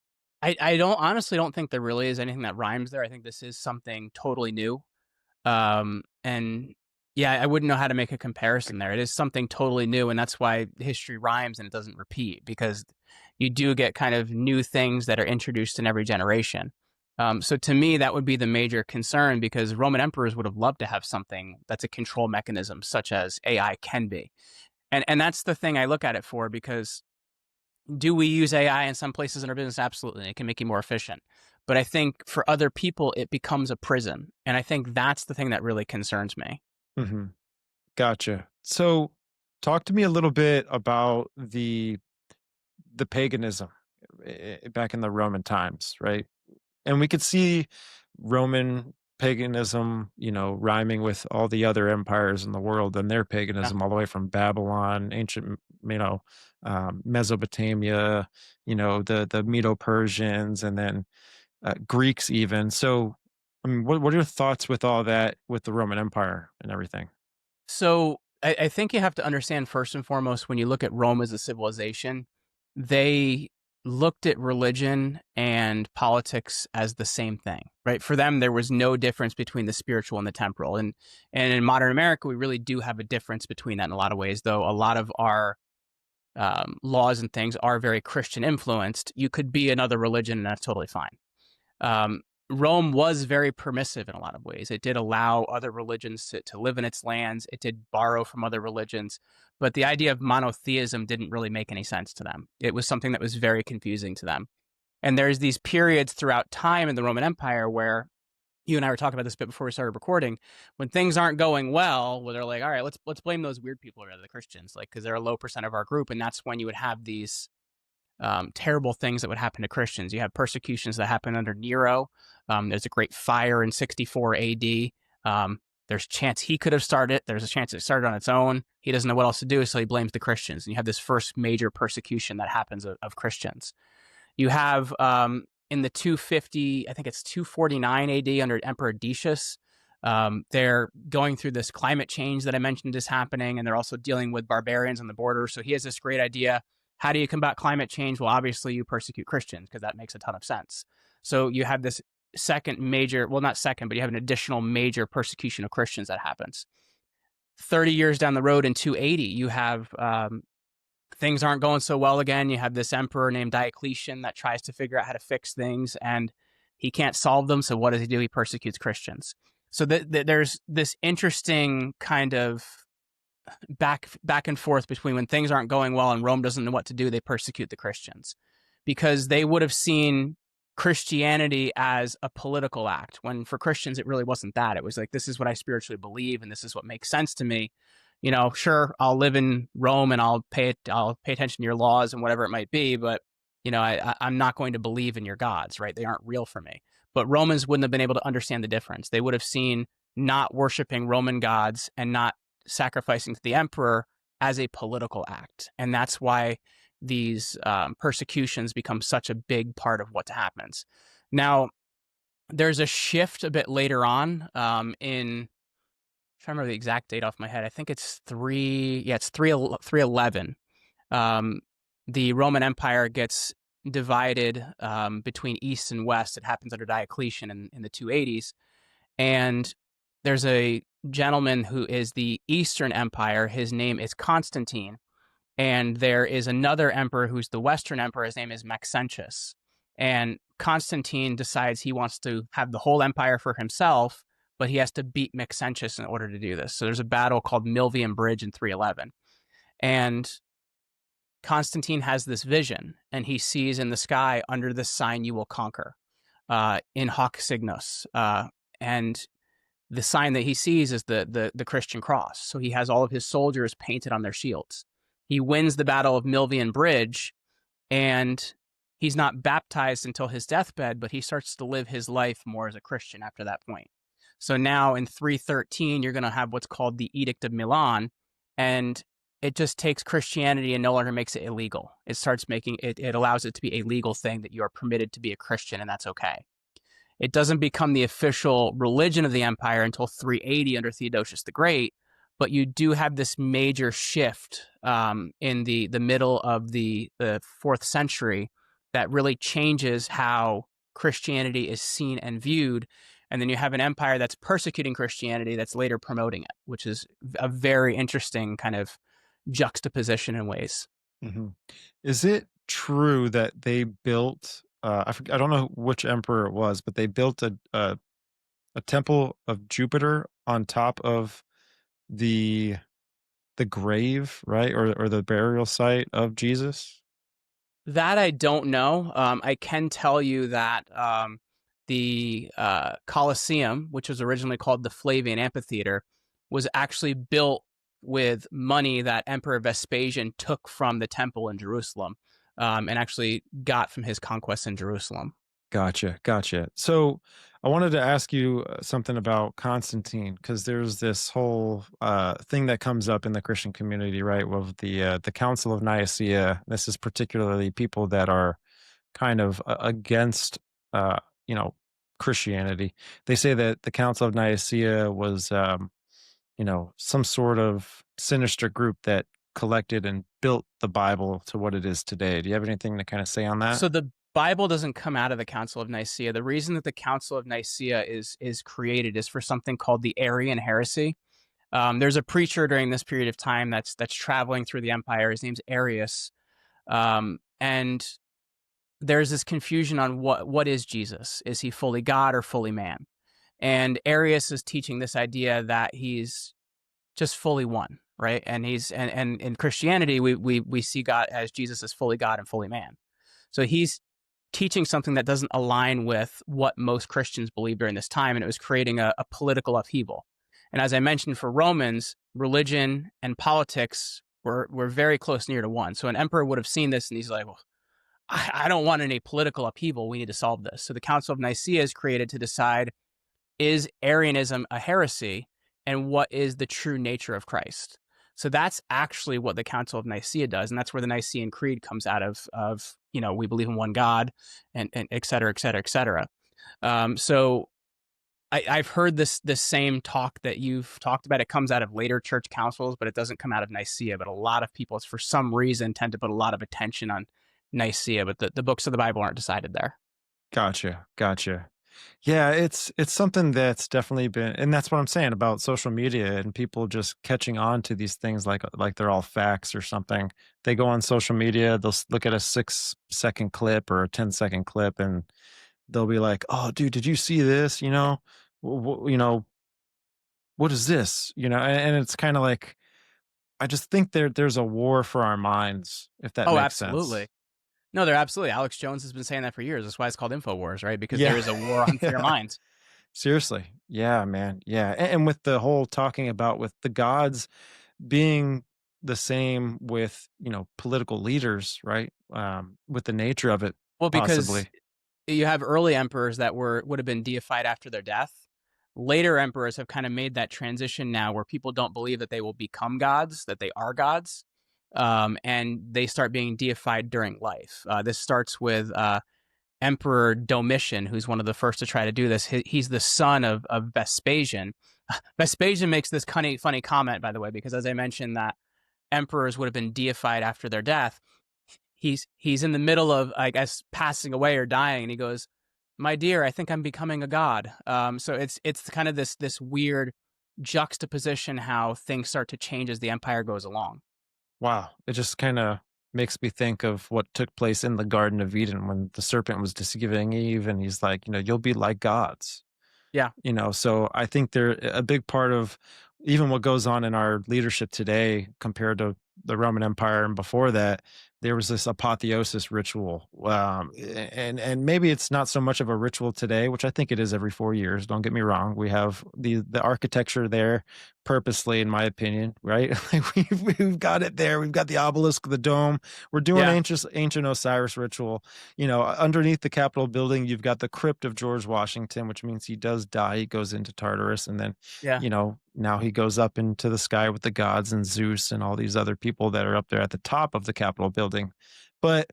[SPEAKER 2] I don't honestly don't think there really is anything that rhymes there. I think this is something totally new. And yeah, I wouldn't know how to make a comparison there. It is something totally new, and that's why history rhymes and it doesn't repeat, because you do get kind of new things that are introduced in every generation. So to me, that would be the major concern, because Roman emperors would have loved to have something that's a control mechanism, such as AI can be. And that's the thing I look at it for, because do we use AI in some places in our business? Absolutely. It can make you more efficient. But I think for other people, it becomes a prison. And I think that's the thing that really concerns me.
[SPEAKER 1] Hmm. Gotcha. So, talk to me a little bit about the paganism back in the Roman times, right? And we could see Roman paganism, rhyming with all the other empires in the world and their
[SPEAKER 2] Yeah.
[SPEAKER 1] paganism, all the way from Babylon, ancient, Mesopotamia, the Medo-Persians, and then Greeks even. So, I mean, what are your thoughts with all that, with the Roman Empire and everything?
[SPEAKER 2] So I think you have to understand, first and foremost, when you look at Rome as a civilization, they looked at religion and politics as the same thing, right? For them, there was no difference between the spiritual and the temporal. And in modern America, we really do have a difference between that in a lot of ways, though a lot of our laws and things are very Christian influenced. You could be another religion, and that's totally fine. Um, Rome was very permissive in a lot of ways. It did allow other religions to live in its lands. It did borrow from other religions. But the idea of monotheism didn't really make any sense to them. It was something that was very confusing to them. And there's these periods throughout time in the Roman Empire where you and I were talking about this bit before we started recording. When things aren't going well, where they're like, all right, let's blame those weird people, or the Christians, like, because they're a low percent of our group. And that's when you would have these terrible things that would happen to Christians. You have persecutions that happened under Nero. There's a great fire in 64 AD. There's a chance he could have started it. There's a chance it started on its own. He doesn't know what else to do, so he blames the Christians. And you have this first major persecution that happens of Christians. You have in the 250, I think it's 249 AD under Emperor Decius. They're going through this climate change that I mentioned is happening, and they're also dealing with barbarians on the border. So he has this great idea. How do you combat climate change? Well, obviously you persecute Christians, because that makes a ton of sense. So you have this second major, well, not second, but you have an additional major persecution of Christians that happens. 30 years down the road in 280, you have things aren't going so well again. You have this emperor named Diocletian that tries to figure out how to fix things, and he can't solve them. So what does he do? He persecutes Christians. So there's this interesting kind of back and forth between when things aren't going well and Rome doesn't know what to do, they persecute the Christians, because they would have seen Christianity as a political act, when for Christians it really wasn't that. It was like, this is what I spiritually believe and this is what makes sense to me. Sure, I'll live in Rome and I'll pay attention to your laws and whatever it might be, but I'm not going to believe in your gods, right? They aren't real for me. But Romans wouldn't have been able to understand the difference. They would have seen not worshiping Roman gods and not sacrificing to the emperor as a political act. And that's why these persecutions become such a big part of what happens. Now, there's a shift a bit later on in, I'm trying to remember the exact date off my head. I think it's 311. The Roman Empire gets divided between East and West. It happens under Diocletian in the 280s. And there's a gentleman who is the Eastern Empire. His name is Constantine. And there is another emperor who's the Western emperor. His name is Maxentius. And Constantine decides he wants to have the whole empire for himself, but he has to beat Maxentius in order to do this. So there's a battle called Milvian Bridge in 311. And Constantine has this vision, and he sees in the sky, under this sign you will conquer, in hoc signos, and the sign that he sees is the Christian cross. So he has all of his soldiers painted on their shields. He wins the Battle of Milvian Bridge, and he's not baptized until his deathbed, but he starts to live his life more as a Christian after that point. So now in 313, you're going to have what's called the Edict of Milan, and it just takes Christianity and no longer makes it illegal. It starts making it, it allows it to be a legal thing that you are permitted to be a Christian, and that's okay. It doesn't become the official religion of the empire until 380 under Theodosius the Great, but you do have this major shift in the middle of the 4th century that really changes how Christianity is seen and viewed. And then you have an empire that's persecuting Christianity that's later promoting it, which is a very interesting kind of juxtaposition in ways.
[SPEAKER 1] Mm-hmm. Is it true that they built, I don't know which emperor it was, but they built a temple of Jupiter on top of the grave, right? Or the burial site of Jesus?
[SPEAKER 2] That I don't know. I can tell you that the Colosseum, which was originally called the Flavian Amphitheater, was actually built with money that Emperor Vespasian took from the temple in Jerusalem, and actually got from his conquests in Jerusalem.
[SPEAKER 1] Gotcha. So I wanted to ask you something about Constantine, because there's this whole thing that comes up in the Christian community, right? With the Council of Nicaea. This is particularly people that are kind of against, uh, you know, Christianity. They say that the Council of Nicaea was, some sort of sinister group that collected and built the Bible to what it is today. Do you have anything to kind of say on that?
[SPEAKER 2] So the Bible doesn't come out of the Council of Nicaea. The reason that the Council of Nicaea is created is for something called the Arian heresy. There's a preacher during this period of time that's traveling through the empire. His name's Arius, and there's this confusion on what is Jesus? Is he fully God or fully man? And Arius is teaching this idea that he's just fully one, right? And he's and in Christianity we see God as Jesus as fully God and fully man. So he's teaching something that doesn't align with what most Christians believe during this time, and it was creating a political upheaval. And as I mentioned, for Romans, religion and politics were very close near to one. So an emperor would have seen this, and he's like, well, I don't want any political upheaval. We need to solve this. So the Council of Nicaea is created to decide, is Arianism a heresy, and what is the true nature of Christ? So that's actually what the Council of Nicaea does, and that's where the Nicene Creed comes out of we believe in one God, and et cetera, et cetera, et cetera. So I've heard this same talk that you've talked about. It comes out of later church councils, but it doesn't come out of Nicaea. But a lot of people, for some reason, tend to put a lot of attention on Nicaea, but the books of the Bible aren't decided there.
[SPEAKER 1] Gotcha. Yeah, it's something that's definitely been, and that's what I'm saying about social media and people just catching on to these things like they're all facts or something. They go on social media, they'll look at a 6-second clip or a 10-second clip, and they'll be like, "Oh, dude, did you see this? What is this? And it's kind of like, I just think there's a war for our minds, if that
[SPEAKER 2] Oh,
[SPEAKER 1] makes sense.
[SPEAKER 2] absolutely. No, they're absolutely. Alex Jones has been saying that for years. That's why it's called InfoWars, right? Because
[SPEAKER 1] Yeah,
[SPEAKER 2] there is a war on for your
[SPEAKER 1] yeah.
[SPEAKER 2] minds.
[SPEAKER 1] Seriously. Yeah, man. Yeah. And with the whole talking about with the gods being the same with, political leaders, right? With the nature of it,
[SPEAKER 2] Well, because
[SPEAKER 1] possibly.
[SPEAKER 2] you have early emperors that would have been deified after their death. Later emperors have kind of made that transition now where people don't believe that they will become gods, that they are gods, and they start being deified during life. This starts with Emperor Domitian, who's one of the first to try to do this. He's the son of Vespasian. Vespasian makes this funny comment, by the way, because as I mentioned, that emperors would have been deified after their death. He's in the middle of, I guess, passing away or dying, and he goes, "My dear, I think I'm becoming a god." So it's kind of this weird juxtaposition how things start to change as the empire goes along.
[SPEAKER 1] Wow. It just kind of makes me think of what took place in the Garden of Eden when the serpent was deceiving Eve, and he's like, you'll be like gods.
[SPEAKER 2] Yeah.
[SPEAKER 1] So I think they're a big part of even what goes on in our leadership today compared to the Roman Empire and before that. there was this apotheosis ritual, and maybe it's not so much of a ritual today, which I think it is every 4 years. Don't get me wrong. We have the architecture there purposely, in my opinion, right? Like we've got it there. We've got the obelisk, the dome. We're doing
[SPEAKER 2] Yeah,
[SPEAKER 1] ancient Osiris ritual. Underneath the Capitol building, you've got the crypt of George Washington, which means he does die. He goes into Tartarus, and then
[SPEAKER 2] yeah.
[SPEAKER 1] now he goes up into the sky with the gods and Zeus and all these other people that are up there at the top of the Capitol building. But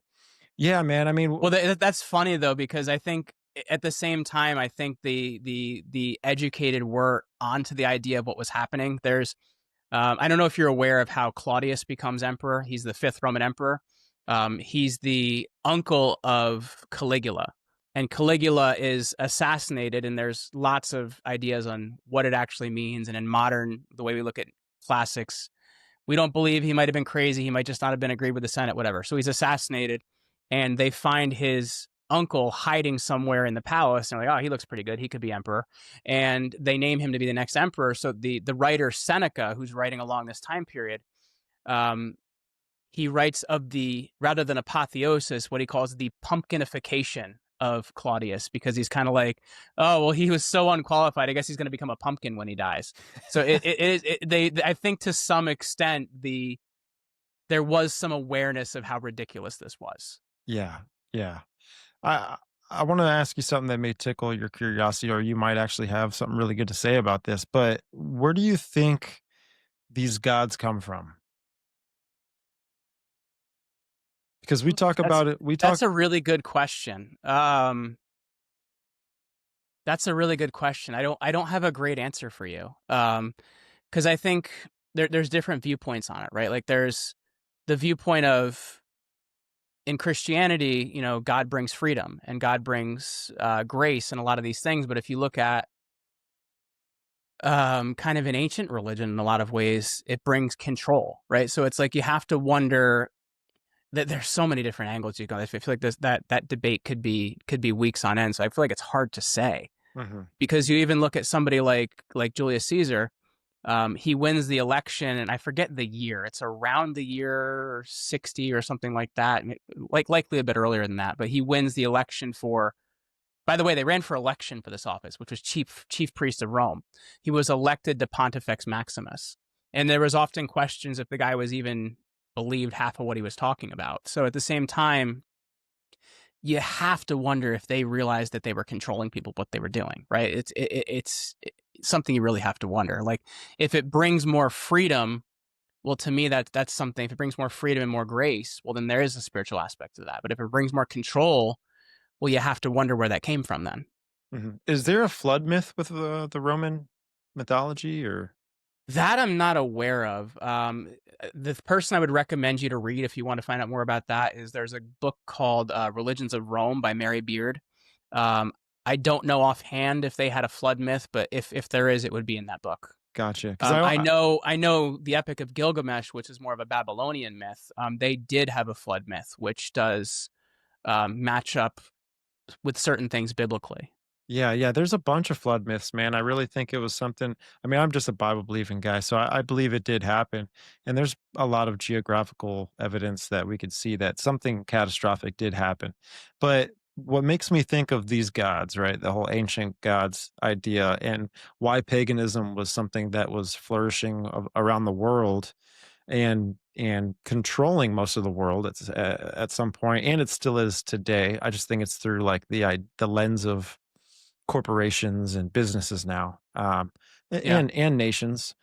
[SPEAKER 1] yeah, man, I mean,
[SPEAKER 2] Well, that's funny though, because I think at the same time, I think the educated were onto the idea of what was happening. I don't know if you're aware of how Claudius becomes emperor. He's the fifth Roman emperor. He's the uncle of Caligula, and Caligula is assassinated. And there's lots of ideas on what it actually means. And in modern, the way we look at classics, we don't believe he might have been crazy. He might just not have been agreed with the Senate, whatever. So he's assassinated, and they find his uncle hiding somewhere in the palace. And they're like, oh, he looks pretty good. He could be emperor. And they name him to be the next emperor. So the writer Seneca, who's writing along this time period, um, he writes of the, rather than apotheosis, what he calls the pumpkinification of Claudius, because he's kind of like, oh, well, he was so unqualified. I guess he's going to become a pumpkin when he dies. So I think to some extent, there was some awareness of how ridiculous this was.
[SPEAKER 1] yeah, yeah. I I want to ask you something that may tickle your curiosity, or you might actually have something really good to say about this. But where do you think these gods come from? Because we talk
[SPEAKER 2] That's
[SPEAKER 1] about it. We talk.
[SPEAKER 2] that's a really good question. That's a really good question. I don't have a great answer for you. Because I think there's different viewpoints on it, right? Like there's the viewpoint of, in Christianity, God brings freedom and God brings grace and a lot of these things. But if you look at kind of an ancient religion, in a lot of ways, it brings control, right? So it's like you have to wonder that there's so many different angles you go. I feel like that debate could be weeks on end. So I feel like it's hard to say,
[SPEAKER 1] Mhm.
[SPEAKER 2] because you even look at somebody like Julius Caesar. He wins the election, and I forget the year. It's around the year 60 or something like that, like likely a bit earlier than that. But he wins the election for. By the way, they ran for election for this office, which was chief priest of Rome. He was elected to Pontifex Maximus, and there was often questions if the guy was even believed half of what he was talking about. So at the same time, you have to wonder if they realized that they were controlling people, what they were doing, right? It's something you really have to wonder. Like, if it brings more freedom, well, to me, that's something. If it brings more freedom and more grace, well, then there is a spiritual aspect to that. But if it brings more control, well, you have to wonder where that came from then.
[SPEAKER 1] Mhm. Is there a flood myth with the Roman mythology, or?
[SPEAKER 2] That I'm not aware of. The person I would recommend you to read if you want to find out more about that is, there's a book called Religions of Rome by Mary Beard. Um, I don't know offhand if they had a flood myth, but if there is, it would be in that book.
[SPEAKER 1] Gotcha. Because
[SPEAKER 2] I know the Epic of Gilgamesh, which is more of a Babylonian myth. They did have a flood myth, which does match up with certain things biblically.
[SPEAKER 1] Yeah, yeah, there's a bunch of flood myths, man. I really think it was something. I mean, I'm just a Bible believing guy, so I believe it did happen. And there's a lot of geographical evidence that we could see that something catastrophic did happen. But what makes me think of these gods, right? The whole ancient gods idea, and why paganism was something that was flourishing around the world, and controlling most of the world at some point, and it still is today. I just think it's through like the lens of corporations and businesses now,
[SPEAKER 2] Yeah,
[SPEAKER 1] and nations.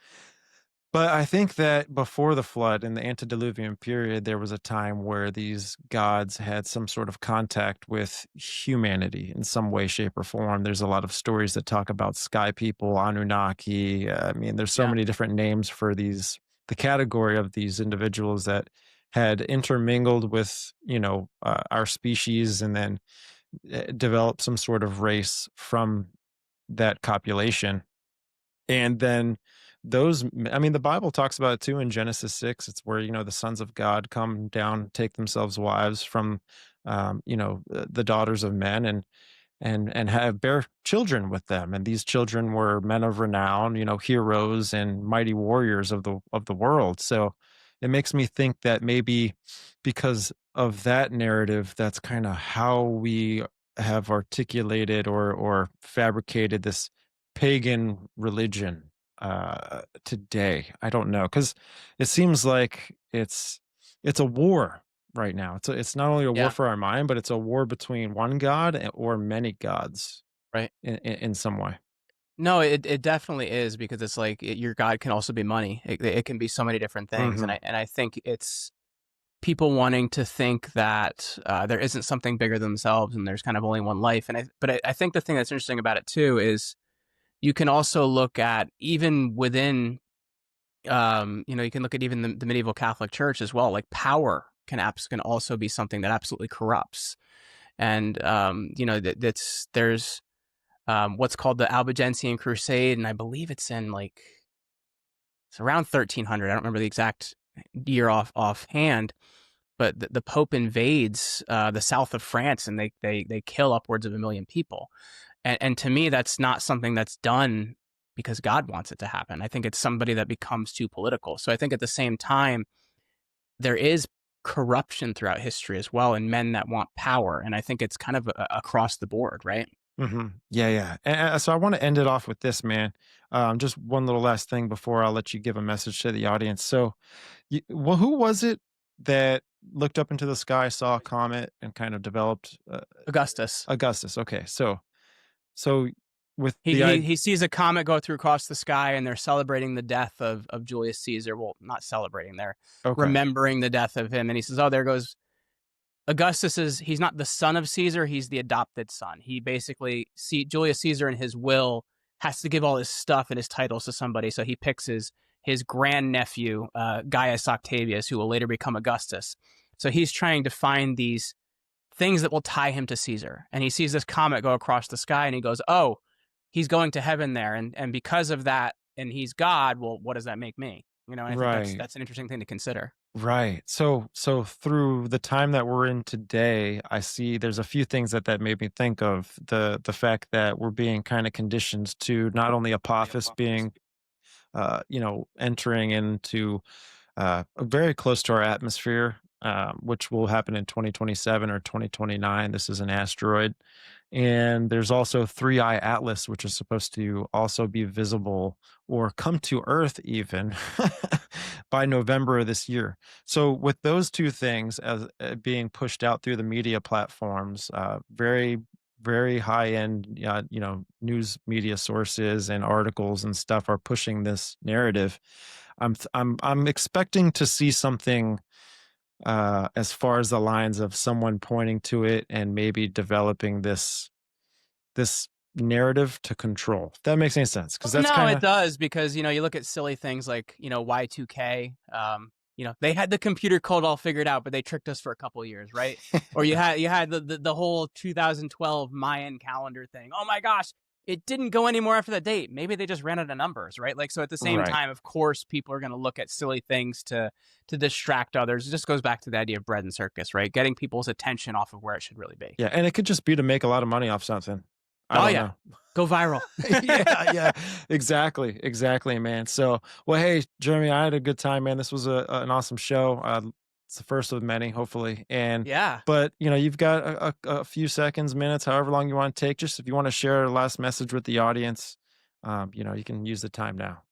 [SPEAKER 1] But I think that before the flood, in the antediluvian period, there was a time where these gods had some sort of contact with humanity in some way, shape, or form. There's a lot of stories that talk about sky people, Anunnaki. I mean, there's so
[SPEAKER 2] yeah.
[SPEAKER 1] many different names for the category of these individuals that had intermingled with, our species, and then developed some sort of race from that copulation. And then I mean, the Bible talks about it too in Genesis 6. It's where, the sons of God come down, take themselves wives from, the daughters of men, and have bear children with them. And these children were men of renown, heroes and mighty warriors of the world. So it makes me think that maybe because of that narrative, that's kind of how we have articulated or fabricated this pagan religion today. I don't know, because it seems like it's a war right now. It's not only a war
[SPEAKER 2] Yeah.
[SPEAKER 1] for our mind, but it's a war between one god or many gods
[SPEAKER 2] Right.
[SPEAKER 1] in some way.
[SPEAKER 2] No, it definitely is, because it's like your God can also be money. It can be so many different things, and
[SPEAKER 1] Hmm.
[SPEAKER 2] I think it's people wanting to think that there isn't something bigger than themselves, and there's kind of only one life. I think the thing that's interesting about it too is you can also look at, even within, you can look at even the medieval Catholic Church as well. Like, power can also be something that absolutely corrupts, and there's what's called the Albigensian Crusade, and I believe it's around 1300. I don't remember the exact year offhand, but the Pope invades the south of France, and they kill upwards of 1 million people. And to me, that's not something that's done because God wants it to happen. I think it's somebody that becomes too political. So I think at the same time, there is corruption throughout history as well, and men that want power. And I think it's kind of across the board, right?
[SPEAKER 1] Yeah, yeah. And so I want to end it off with this, man. Just one little last thing before I'll let you give a message to the audience. So, well, who was it that looked up into the sky, saw a comet, and kind of developed
[SPEAKER 2] Augustus.
[SPEAKER 1] Augustus? Okay, so with
[SPEAKER 2] He,
[SPEAKER 1] the
[SPEAKER 2] he
[SPEAKER 1] idea,
[SPEAKER 2] he sees a comet go through across the sky, and they're celebrating the death of Julius Caesar. Well, not celebrating, they're
[SPEAKER 1] okay,
[SPEAKER 2] remembering the death of him. And he says, "Oh, there goes Augustus. He's not the son of Caesar; he's the adopted son. He basically, Julius Caesar in his will has to give all his stuff and his titles to somebody, so he picks his grandnephew, Gaius Octavius, who will later become Augustus. So he's trying to find these things that will tie him to Caesar. And he sees this comet go across the sky, and he goes, "Oh, he's going to heaven there." And because of that, and he's God, well, what does that make me? And I think
[SPEAKER 1] right,
[SPEAKER 2] that's an interesting thing to consider.
[SPEAKER 1] right. So through the time that we're in today, I see there's a few things that made me think of the fact that we're being kind of conditioned to not only Apophis being entering into very close to our atmosphere, which will happen in 2027 or 2029. This is an asteroid. And there's also Three Eye Atlas, which is supposed to also be visible or come to Earth even by November of this year. So, with those two things as being pushed out through the media platforms, very high end, news media sources and articles and stuff are pushing this narrative. I'm expecting to see something as far as the lines of someone pointing to it and maybe developing this narrative to control. If that makes any sense, because
[SPEAKER 2] Well,
[SPEAKER 1] that's
[SPEAKER 2] no,
[SPEAKER 1] kind
[SPEAKER 2] it
[SPEAKER 1] of
[SPEAKER 2] does, because you look at silly things like Y2K. They had the computer code all figured out, but they tricked us for a couple of years, right? Or you had the whole 2012 Mayan calendar thing. Oh my gosh, it didn't go anymore after that date. Maybe they just ran out of numbers, right? Like, so at the same
[SPEAKER 1] right.
[SPEAKER 2] time, of course, people are going to look at silly things to distract others. It just goes back to the idea of bread and circus, right? Getting people's attention off of where it should really be.
[SPEAKER 1] Yeah, and it could just be to make a lot of money off something. I
[SPEAKER 2] Oh
[SPEAKER 1] don't
[SPEAKER 2] yeah,
[SPEAKER 1] know.
[SPEAKER 2] go viral.
[SPEAKER 1] Yeah, exactly, man. So, well, hey, Jeremy, I had a good time, man. This was an awesome show. It's the first of many, hopefully. And
[SPEAKER 2] Yeah.
[SPEAKER 1] but you've got a few seconds, minutes, however long you want to take. Just if you want to share a last message with the audience, you can use the time now.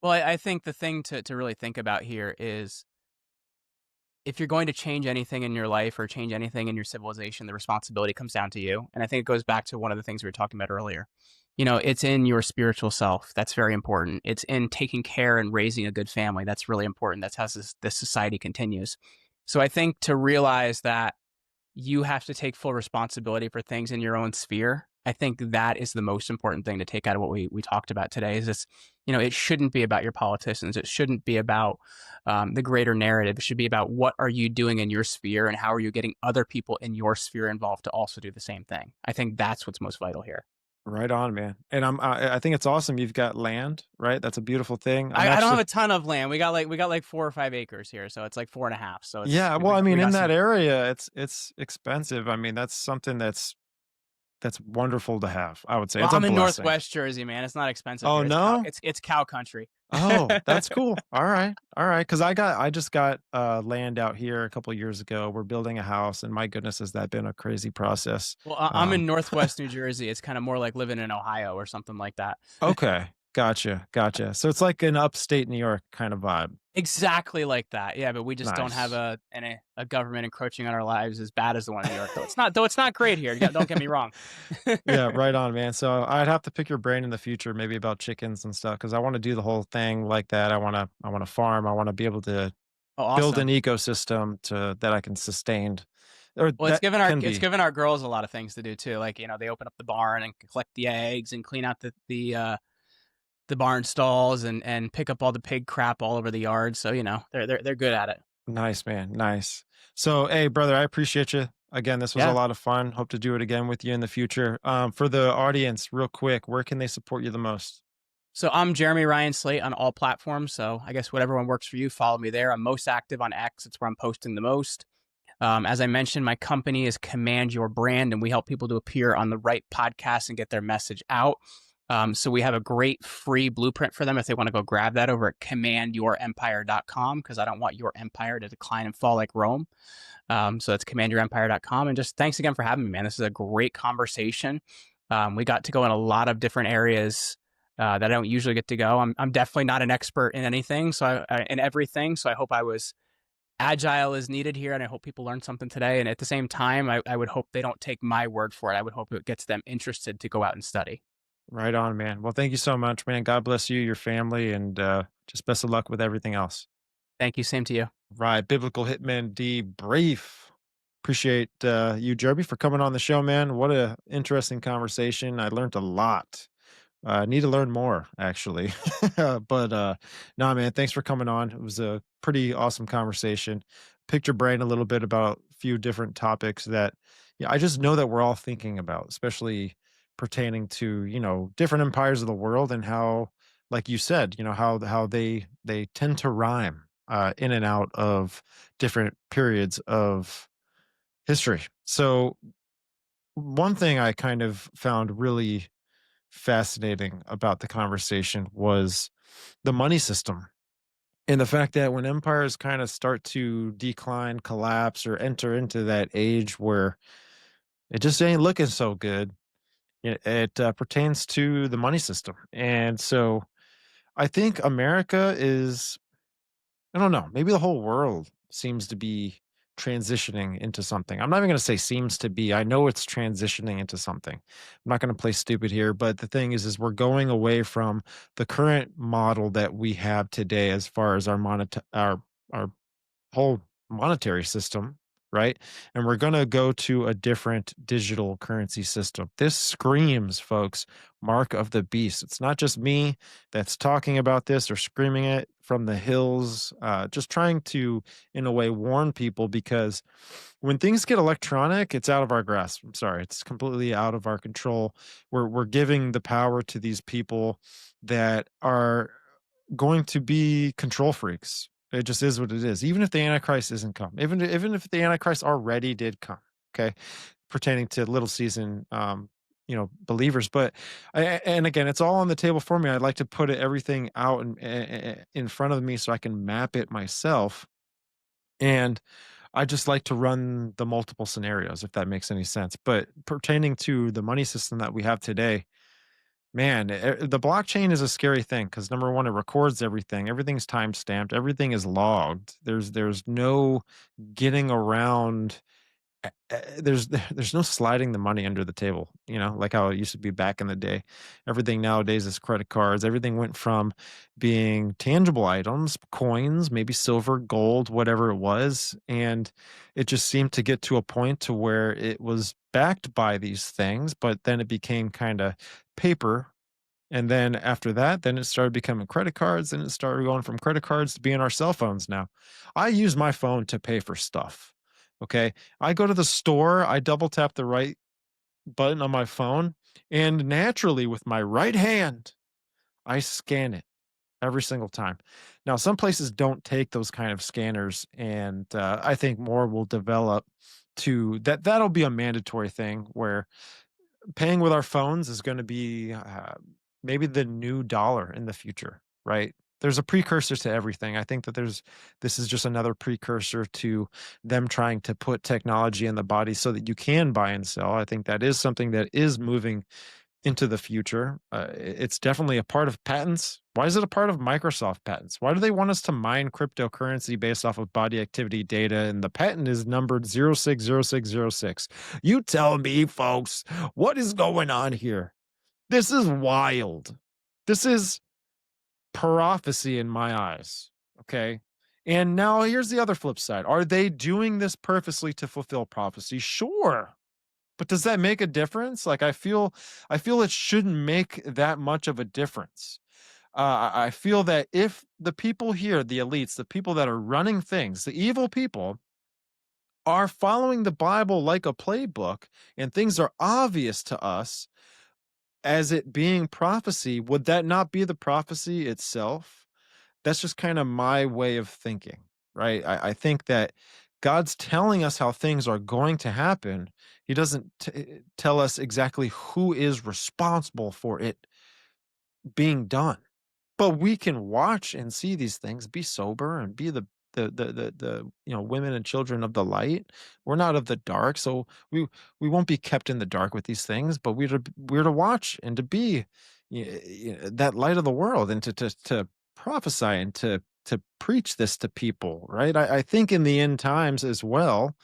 [SPEAKER 2] Well, I think the thing to really think about here is, if you're going to change anything in your life or change anything in your civilization, the responsibility comes down to you. And I think it goes back to one of the things we were talking about earlier. It's in your spiritual self. That's very important. It's in taking care and raising a good family. That's really important. That's how this society continues. So I think to realize that you have to take full responsibility for things in your own sphere. I think that is the most important thing to take out of what we talked about today. Is this, it shouldn't be about your politicians. It shouldn't be about the greater narrative. It should be about what are you doing in your sphere, and how are you getting other people in your sphere involved to also do the same thing. I think that's what's most vital here.
[SPEAKER 1] Right on, man. And I think it's awesome. You've got land, right? That's a beautiful thing. I'm
[SPEAKER 2] I don't have
[SPEAKER 1] actually
[SPEAKER 2] a ton of land. We got like 4 or 5 acres here, so it's like 4.5. So it's
[SPEAKER 1] yeah.
[SPEAKER 2] we,
[SPEAKER 1] Well,
[SPEAKER 2] we
[SPEAKER 1] I mean,
[SPEAKER 2] we
[SPEAKER 1] in
[SPEAKER 2] got some.
[SPEAKER 1] that area, it's expensive. I mean, that's something that's wonderful to have. I would say
[SPEAKER 2] Well,
[SPEAKER 1] it's a
[SPEAKER 2] I'm in
[SPEAKER 1] blessing.
[SPEAKER 2] Northwest Jersey, man. It's not expensive
[SPEAKER 1] Oh
[SPEAKER 2] here. It's cow.
[SPEAKER 1] no.
[SPEAKER 2] It's cow country.
[SPEAKER 1] Oh, that's cool. All right. All right. Cause I just got land out here a couple years ago. We're building a house and my goodness, has that been a crazy process.
[SPEAKER 2] Well, I'm
[SPEAKER 1] Um,
[SPEAKER 2] in Northwest New Jersey. It's kind of more like living in Ohio or something like that.
[SPEAKER 1] okay. Gotcha. Gotcha. So it's like an upstate New York kind of vibe.
[SPEAKER 2] Exactly like that. Yeah, but we just don't have
[SPEAKER 1] Nice.
[SPEAKER 2] a government encroaching on our lives as bad as the one in New York. Though it's not great here. Don't get me wrong.
[SPEAKER 1] Yeah, right on, man. So I'd have to pick your brain in the future, maybe about chickens and stuff, because I want to do the whole thing like that. I want to farm. I want to be able to
[SPEAKER 2] Oh,
[SPEAKER 1] build an
[SPEAKER 2] awesome.
[SPEAKER 1] ecosystem to that I can sustain, or
[SPEAKER 2] Well,
[SPEAKER 1] that can
[SPEAKER 2] it's
[SPEAKER 1] be.
[SPEAKER 2] given our girls a lot of things to do too. Like, they open up the barn and collect the eggs and clean out the barn stalls and pick up all the pig crap all over the yard. So, they're good at it.
[SPEAKER 1] Nice, man. Nice. So, hey, brother, I appreciate you. Again, this was a
[SPEAKER 2] Yeah.
[SPEAKER 1] lot of fun. Hope to do it again with you in the future. For the audience, real quick, where can they support you the most?
[SPEAKER 2] So I'm Jeremy Ryan Slate on all platforms. So I guess whatever one works for you, follow me there. I'm most active on X. It's where I'm posting the most. As I mentioned, my company is Command Your Brand, and we help people to appear on the right podcasts and get their message out. So we have a great free blueprint for them if they want to go grab that over at commandyourempire.com, because I don't want your empire to decline and fall like Rome. So that's commandyourempire.com. And just thanks again for having me, man. This is a great conversation. We got to go in a lot of different areas that I don't usually get to go. I'm definitely not an expert in anything, in everything. So I hope I was agile as needed here, and I hope people learned something today. And at the same time, I would hope they don't take my word for it. I would hope it gets them interested to go out and study.
[SPEAKER 1] Right on, man. Well, thank you so much, man. God bless you, your family, and just best of luck with everything else.
[SPEAKER 2] Thank you. Same to you.
[SPEAKER 1] Right. Biblical Hitman debrief. Appreciate you, Jeremy, for coming on the show, man. What a interesting conversation. I learned a lot. I need to learn more, actually. But no, man, thanks for coming on. It was a pretty awesome conversation. Picked your brain a little bit about a few different topics that, yeah, I just know that we're all thinking about, especially pertaining to, different empires of the world and how, like you said, how they tend to rhyme in and out of different periods of history. So one thing I kind of found really fascinating about the conversation was the money system and the fact that when empires kind of start to decline, collapse, or enter into that age where it just ain't looking so good, it pertains to the money system. And so I think America is, I don't know, maybe the whole world seems to be transitioning into something. I'm not even going to say seems to be. I know it's transitioning into something. I'm not going to play stupid here, but the thing is we're going away from the current model that we have today as far as our whole monetary system, right? And we're going to go to a different digital currency system. This screams, folks, mark of the beast. It's not just me that's talking about this or screaming it from the hills, just trying to, in a way, warn people because when things get electronic, it's out of our grasp. I'm sorry, it's completely out of our control. We're giving the power to these people that are going to be control freaks. It just is what it is. Even if the Antichrist isn't come, even if the Antichrist already did come, okay, pertaining to little season, believers. But and again, it's all on the table for me. I'd like to put everything out in front of me so I can map it myself. And I just like to run the multiple scenarios, if that makes any sense. But pertaining to the money system that we have today, man, the blockchain is a scary thing because number one, it records everything. Everything's time stamped. Everything is logged. There's no getting around. There's no sliding the money under the table. Like how it used to be back in the day. Everything nowadays is credit cards. Everything went from being tangible items, coins, maybe silver, gold, whatever it was, and it just seemed to get to a point to where it was backed by these things, but then it became kind of paper, and then after that, then it started becoming credit cards, and it started going from credit cards to being our cell phones now. I use my phone to pay for stuff. Okay. I go to the store, I double tap the right button on my phone, and naturally with my right hand, I scan it every single time. Now, some places don't take those kind of scanners, and I think more will develop to that. That'll be a mandatory thing where paying with our phones is going to be maybe the new dollar in the future, right? There's a precursor to everything. I think that this is just another precursor to them trying to put technology in the body so that you can buy and sell. I think that is something that is moving into the future. It's definitely a part of patents. Why is it a part of Microsoft patents? Why do they want us to mine cryptocurrency based off of body activity data? And the patent is numbered 060606. You tell me, folks, what is going on here? This is wild. This is prophecy in my eyes. Okay. And now here's the other flip side. Are they doing this purposely to fulfill prophecy? Sure. But does that make a difference? Like I feel it shouldn't make that much of a difference. I feel that if the people here, the elites, the people that are running things, the evil people are following the Bible like a playbook and things are obvious to us as it being prophecy, would that not be the prophecy itself? That's just kind of my way of thinking, right? I think that God's telling us how things are going to happen. He doesn't tell us exactly who is responsible for it being done. But we can watch and see these things, be sober and be the women and children of the light. We're not of the dark, so we won't be kept in the dark with these things, but we're to watch and to be that light of the world and to prophesy and to preach this to people, right? I think in the end times as well,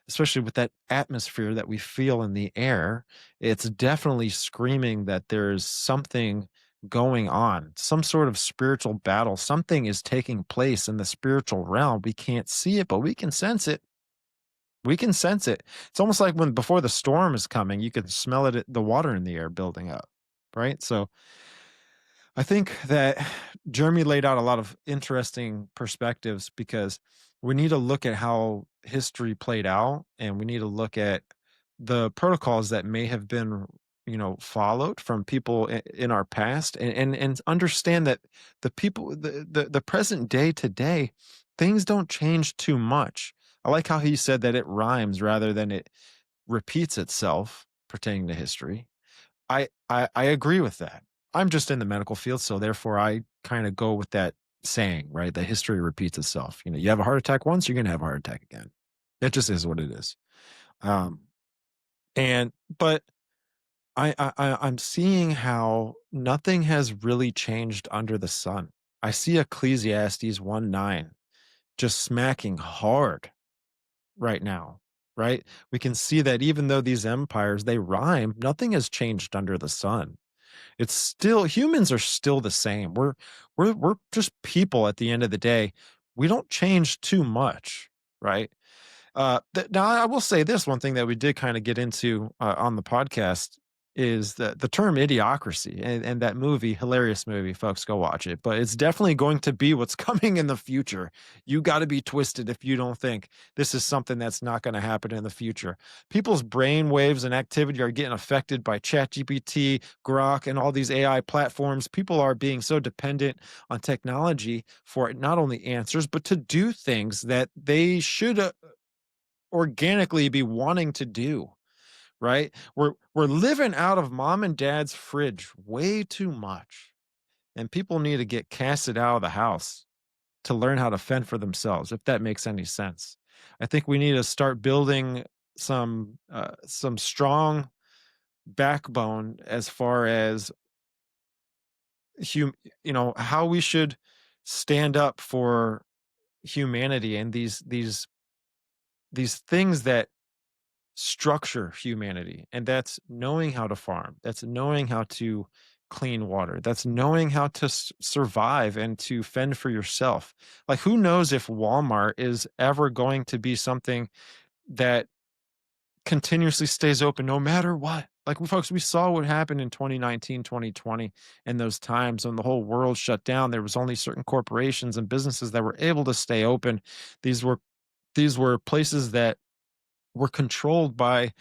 [SPEAKER 1] especially with that atmosphere that we feel in the air, it's definitely screaming that there's something going on, some sort of spiritual battle. Something is taking place in the spiritual realm. We can't see it, but we can sense it. We can sense it. It's almost like when before the storm is coming, you can smell it, the water in the air building up, right? So I think that Jeremy laid out a lot of interesting perspectives because we need to look at how history played out and we need to look at the protocols that may have been followed from people in our past and understand that the people the present day today things don't change too much. I like how he said that it rhymes rather than it repeats itself pertaining to history. I agree with that. I'm just in the medical field, so therefore I kind of go with that saying, right? That history repeats itself. You have a heart attack once, you're gonna have a heart attack again. It just is what it is. Um, and but I'm seeing how nothing has really changed under the sun. I see Ecclesiastes 1:9 just smacking hard right now, right? We can see that even though these empires they rhyme, nothing has changed under the sun. It's still humans are still the same. We're just people at the end of the day. We don't change too much, right? Now, I will say this one thing that we did kind of get into on the podcast is the term idiocracy and that movie, hilarious movie, folks, go watch it. But it's definitely going to be what's coming in the future. You got to be twisted if you don't think this is something that's not going to happen in the future. People's brain waves and activity are getting affected by ChatGPT, Grok, and all these AI platforms. People are being so dependent on technology for not only answers, but to do things that they should organically be wanting to do, right? We're living out of mom and dad's fridge way too much. And people need to get casted out of the house to learn how to fend for themselves, if that makes any sense. I think we need to start building some strong backbone as far as how we should stand up for humanity and these things that structure humanity, and that's knowing how to farm, that's knowing how to clean water, that's knowing how to survive and to fend for yourself. Like who knows if Walmart is ever going to be something that continuously stays open no matter what. Like folks, we saw what happened in 2019, 2020, and those times when the whole world shut down. There was only certain corporations and businesses that were able to stay open. These were places that were controlled by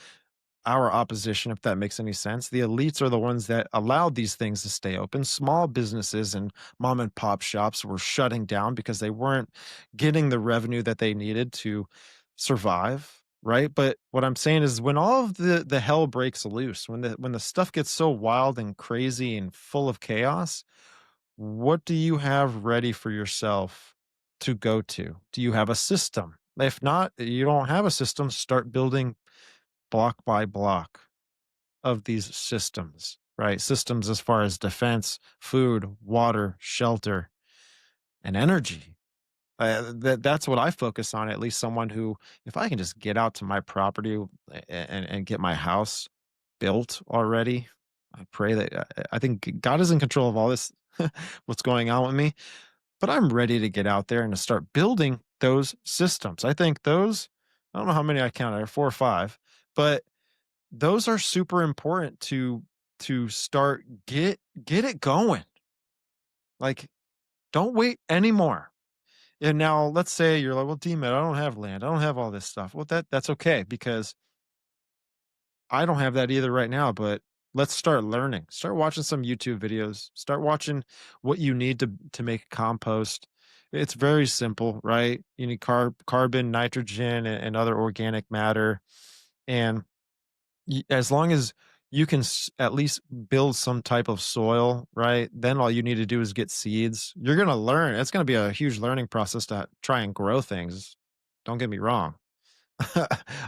[SPEAKER 1] our opposition, if that makes any sense. The elites are the ones that allowed these things to stay open. Small businesses and mom and pop shops were shutting down because they weren't getting the revenue that they needed to survive, right? But what I'm saying is when all of the hell breaks loose, when the stuff gets so wild and crazy and full of chaos, What do you have ready for yourself to go to? Do you have a system? If not, you don't have a system, start building block by block of these systems, right? Systems as far as defense, food, water, shelter, and energy. That's what I focus on. At least someone who, if I can just get out to my property and get my house built already, I pray that I think God is in control of all this, what's going on with me. But I'm ready to get out there and to start building those systems. I think those, I don't know how many I counted, 4 or 5, but those are super important to start get it going. Like, don't wait anymore. And now let's say you're like, well, D-Man, I don't have land. I don't have all this stuff. Well, that's okay because I don't have that either right now, but let's start learning. Start watching some YouTube videos. Start watching what you need to make compost. It's very simple, right? You need carbon, nitrogen, and other organic matter. And as long as you can at least build some type of soil, right? Then all you need to do is get seeds. You're going to learn. It's going to be a huge learning process to try and grow things. Don't get me wrong.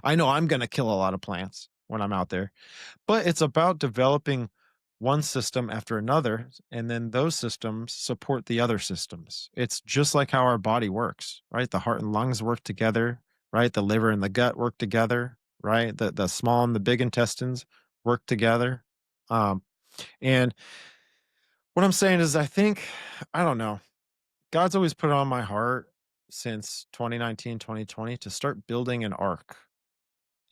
[SPEAKER 1] I know I'm going to kill a lot of plants when I'm out there, but it's about developing one system after another, and then those systems support the other systems. It's just like how our body works, right? The heart and lungs work together, right? The liver and the gut work together, right? The small and the big intestines work together. Um, and what I'm saying is, I don't know. God's always put it on my heart since 2019, 2020 to start building an ark,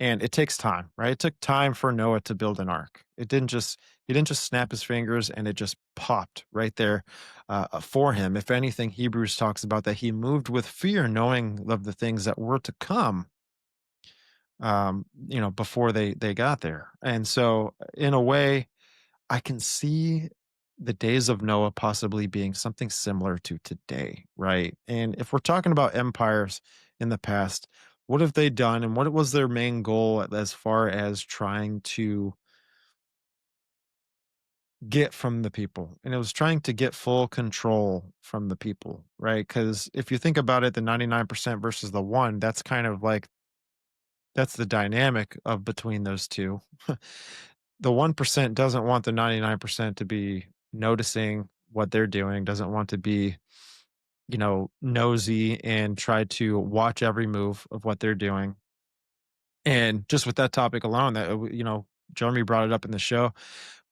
[SPEAKER 1] and it takes time, right? It took time for Noah to build an ark. He didn't just snap his fingers and it just popped right there for him. If anything, Hebrews talks about that he moved with fear, knowing of the things that were to come. Before they got there, and so in a way, I can see the days of Noah possibly being something similar to today, right? And if we're talking about empires in the past, what have they done and what was their main goal as far as trying to get from the people? And it was trying to get full control from the people, right? Because if you think about it, the 99% versus the one, that's kind of like that's the dynamic of between those two. The 1% doesn't want the 99% to be noticing what they're doing, doesn't want to be, nosy and try to watch every move of what they're doing. And just with that topic alone, Jeremy brought it up in the show,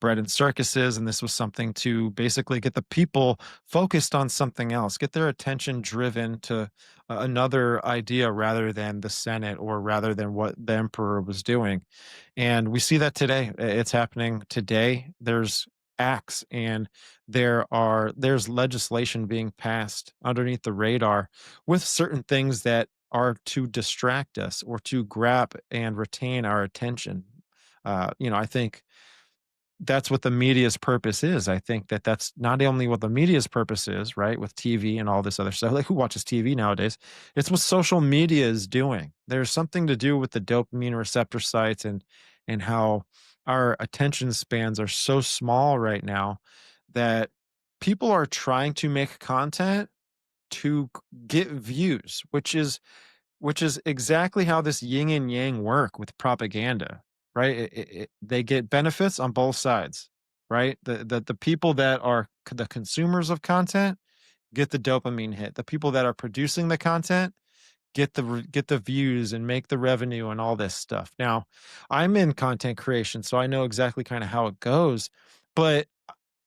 [SPEAKER 1] bread and circuses, and this was something to basically get the people focused on something else, get their attention driven to another idea rather than the Senate or rather than what the emperor was doing. And we see that today. It's happening today. There's acts and there's legislation being passed underneath the radar with certain things that are to distract us or to grab and retain our attention. I think that's what the media's purpose is. I think that that's not only what the media's purpose is, right? With TV and all this other stuff. Like, who watches TV nowadays? It's what social media is doing. There's something to do with the dopamine receptor sites and how our attention spans are so small right now that people are trying to make content to get views, which is exactly how this yin and yang work with propaganda, right? They get benefits on both sides, right? The people that are the consumers of content get the dopamine hit. The people that are producing the content get the views and make the revenue and all this stuff. Now, I'm in content creation, so I know exactly kind of how it goes, but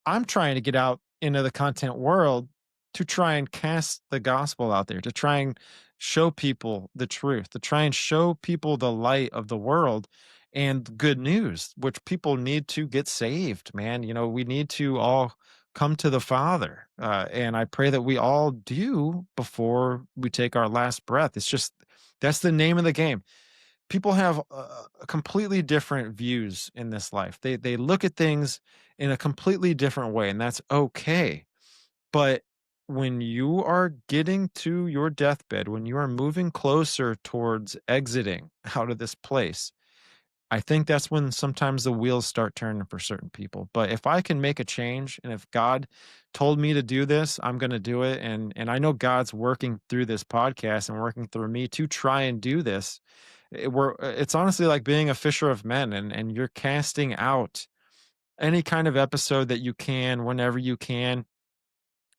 [SPEAKER 1] I'm trying to get out into the content world to try and cast the gospel out there, to try and show people the truth, to try and show people the light of the world and good news, which people need to get saved, man. We need to all come to the Father. And I pray that we all do before we take our last breath. It's just, that's the name of the game. People have completely different views in this life. They look at things in a completely different way, and that's okay. But when you are getting to your deathbed, when you are moving closer towards exiting out of this place, I think that's when sometimes the wheels start turning for certain people. But if I can make a change, and if God told me to do this, I'm going to do it. And I know God's working through this podcast and working through me to try and do this. It's honestly like being a fisher of men, and you're casting out any kind of episode that you can whenever you can,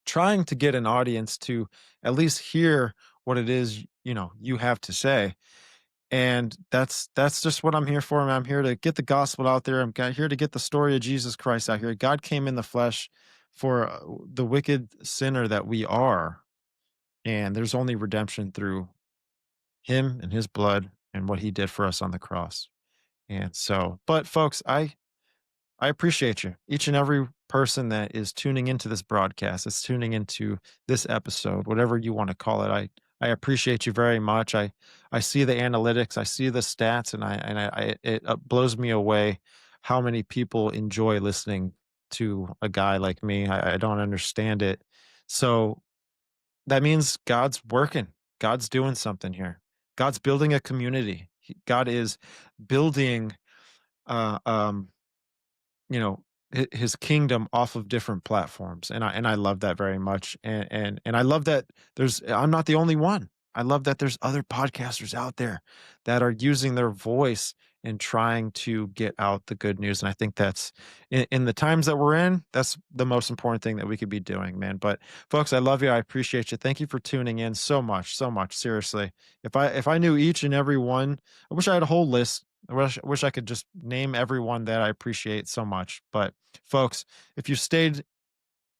[SPEAKER 1] trying to get an audience to at least hear what it is, you have to say. And that's just what I'm here for. I'm here to get the gospel out there. Here to get the story of Jesus Christ out here. God came in the flesh for the wicked sinner that we are, and there's only redemption through him and his blood and what he did for us on the cross. And so, but folks, I appreciate you. Each and every person that is tuning into this broadcast, is tuning into this episode, whatever you want to call it. I appreciate you very much. I see the analytics, I see the stats, and it blows me away how many people enjoy listening to a guy like me. I don't understand it. So that means God's working. God's doing something here. God's building a community. God is building uh, um, his kingdom off of different platforms, and I love that very much, and I love that I'm not the only one. I love that there's other podcasters out there that are using their voice and trying to get out the good news, and I think that's in the times that we're in, that's the most important thing that we could be doing, man. But folks, I love you. I appreciate you. Thank you for tuning in so much, so much. Seriously, if I knew each and every one, I wish I had a whole list. I wish I could just name everyone that I appreciate so much. But folks, if you stayed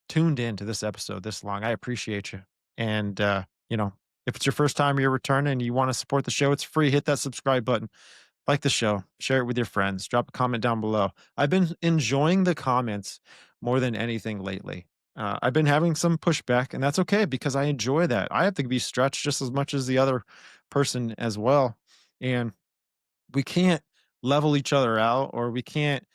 [SPEAKER 1] tuned in to this episode this long, I appreciate you. And if it's your first time you're returning and you want to support the show, it's free. Hit that subscribe button, like the show, share it with your friends, drop a comment down below. I've been enjoying the comments more than anything lately. I've been having some pushback, and that's okay because I enjoy that. I have to be stretched just as much as the other person as well. And we can't level each other out, or we can't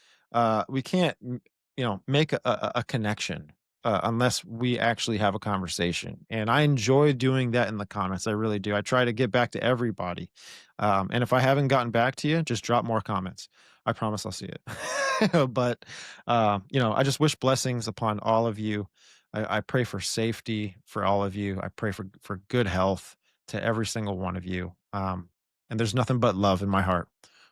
[SPEAKER 1] make a connection unless we actually have a conversation. And I enjoy doing that in the comments. I really do. I try to get back to everybody. And if I haven't gotten back to you, just drop more comments. I promise I'll see it. But I just wish blessings upon all of you. I pray for safety for all of you. I pray for good health to every single one of you. And there's nothing but love in my heart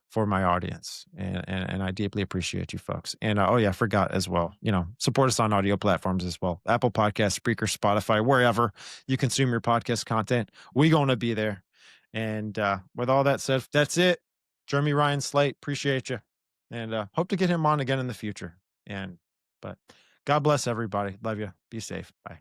[SPEAKER 1] for my audience, and I deeply appreciate you folks. And oh yeah, I forgot as well. Support us on audio platforms as well: Apple Podcasts, Spreaker, Spotify, wherever you consume your podcast content. We gonna be there. And with all that said, that's it. Jeremy Ryan Slate, appreciate you, and hope to get him on again in the future. And but God bless everybody. Love you. Be safe. Bye.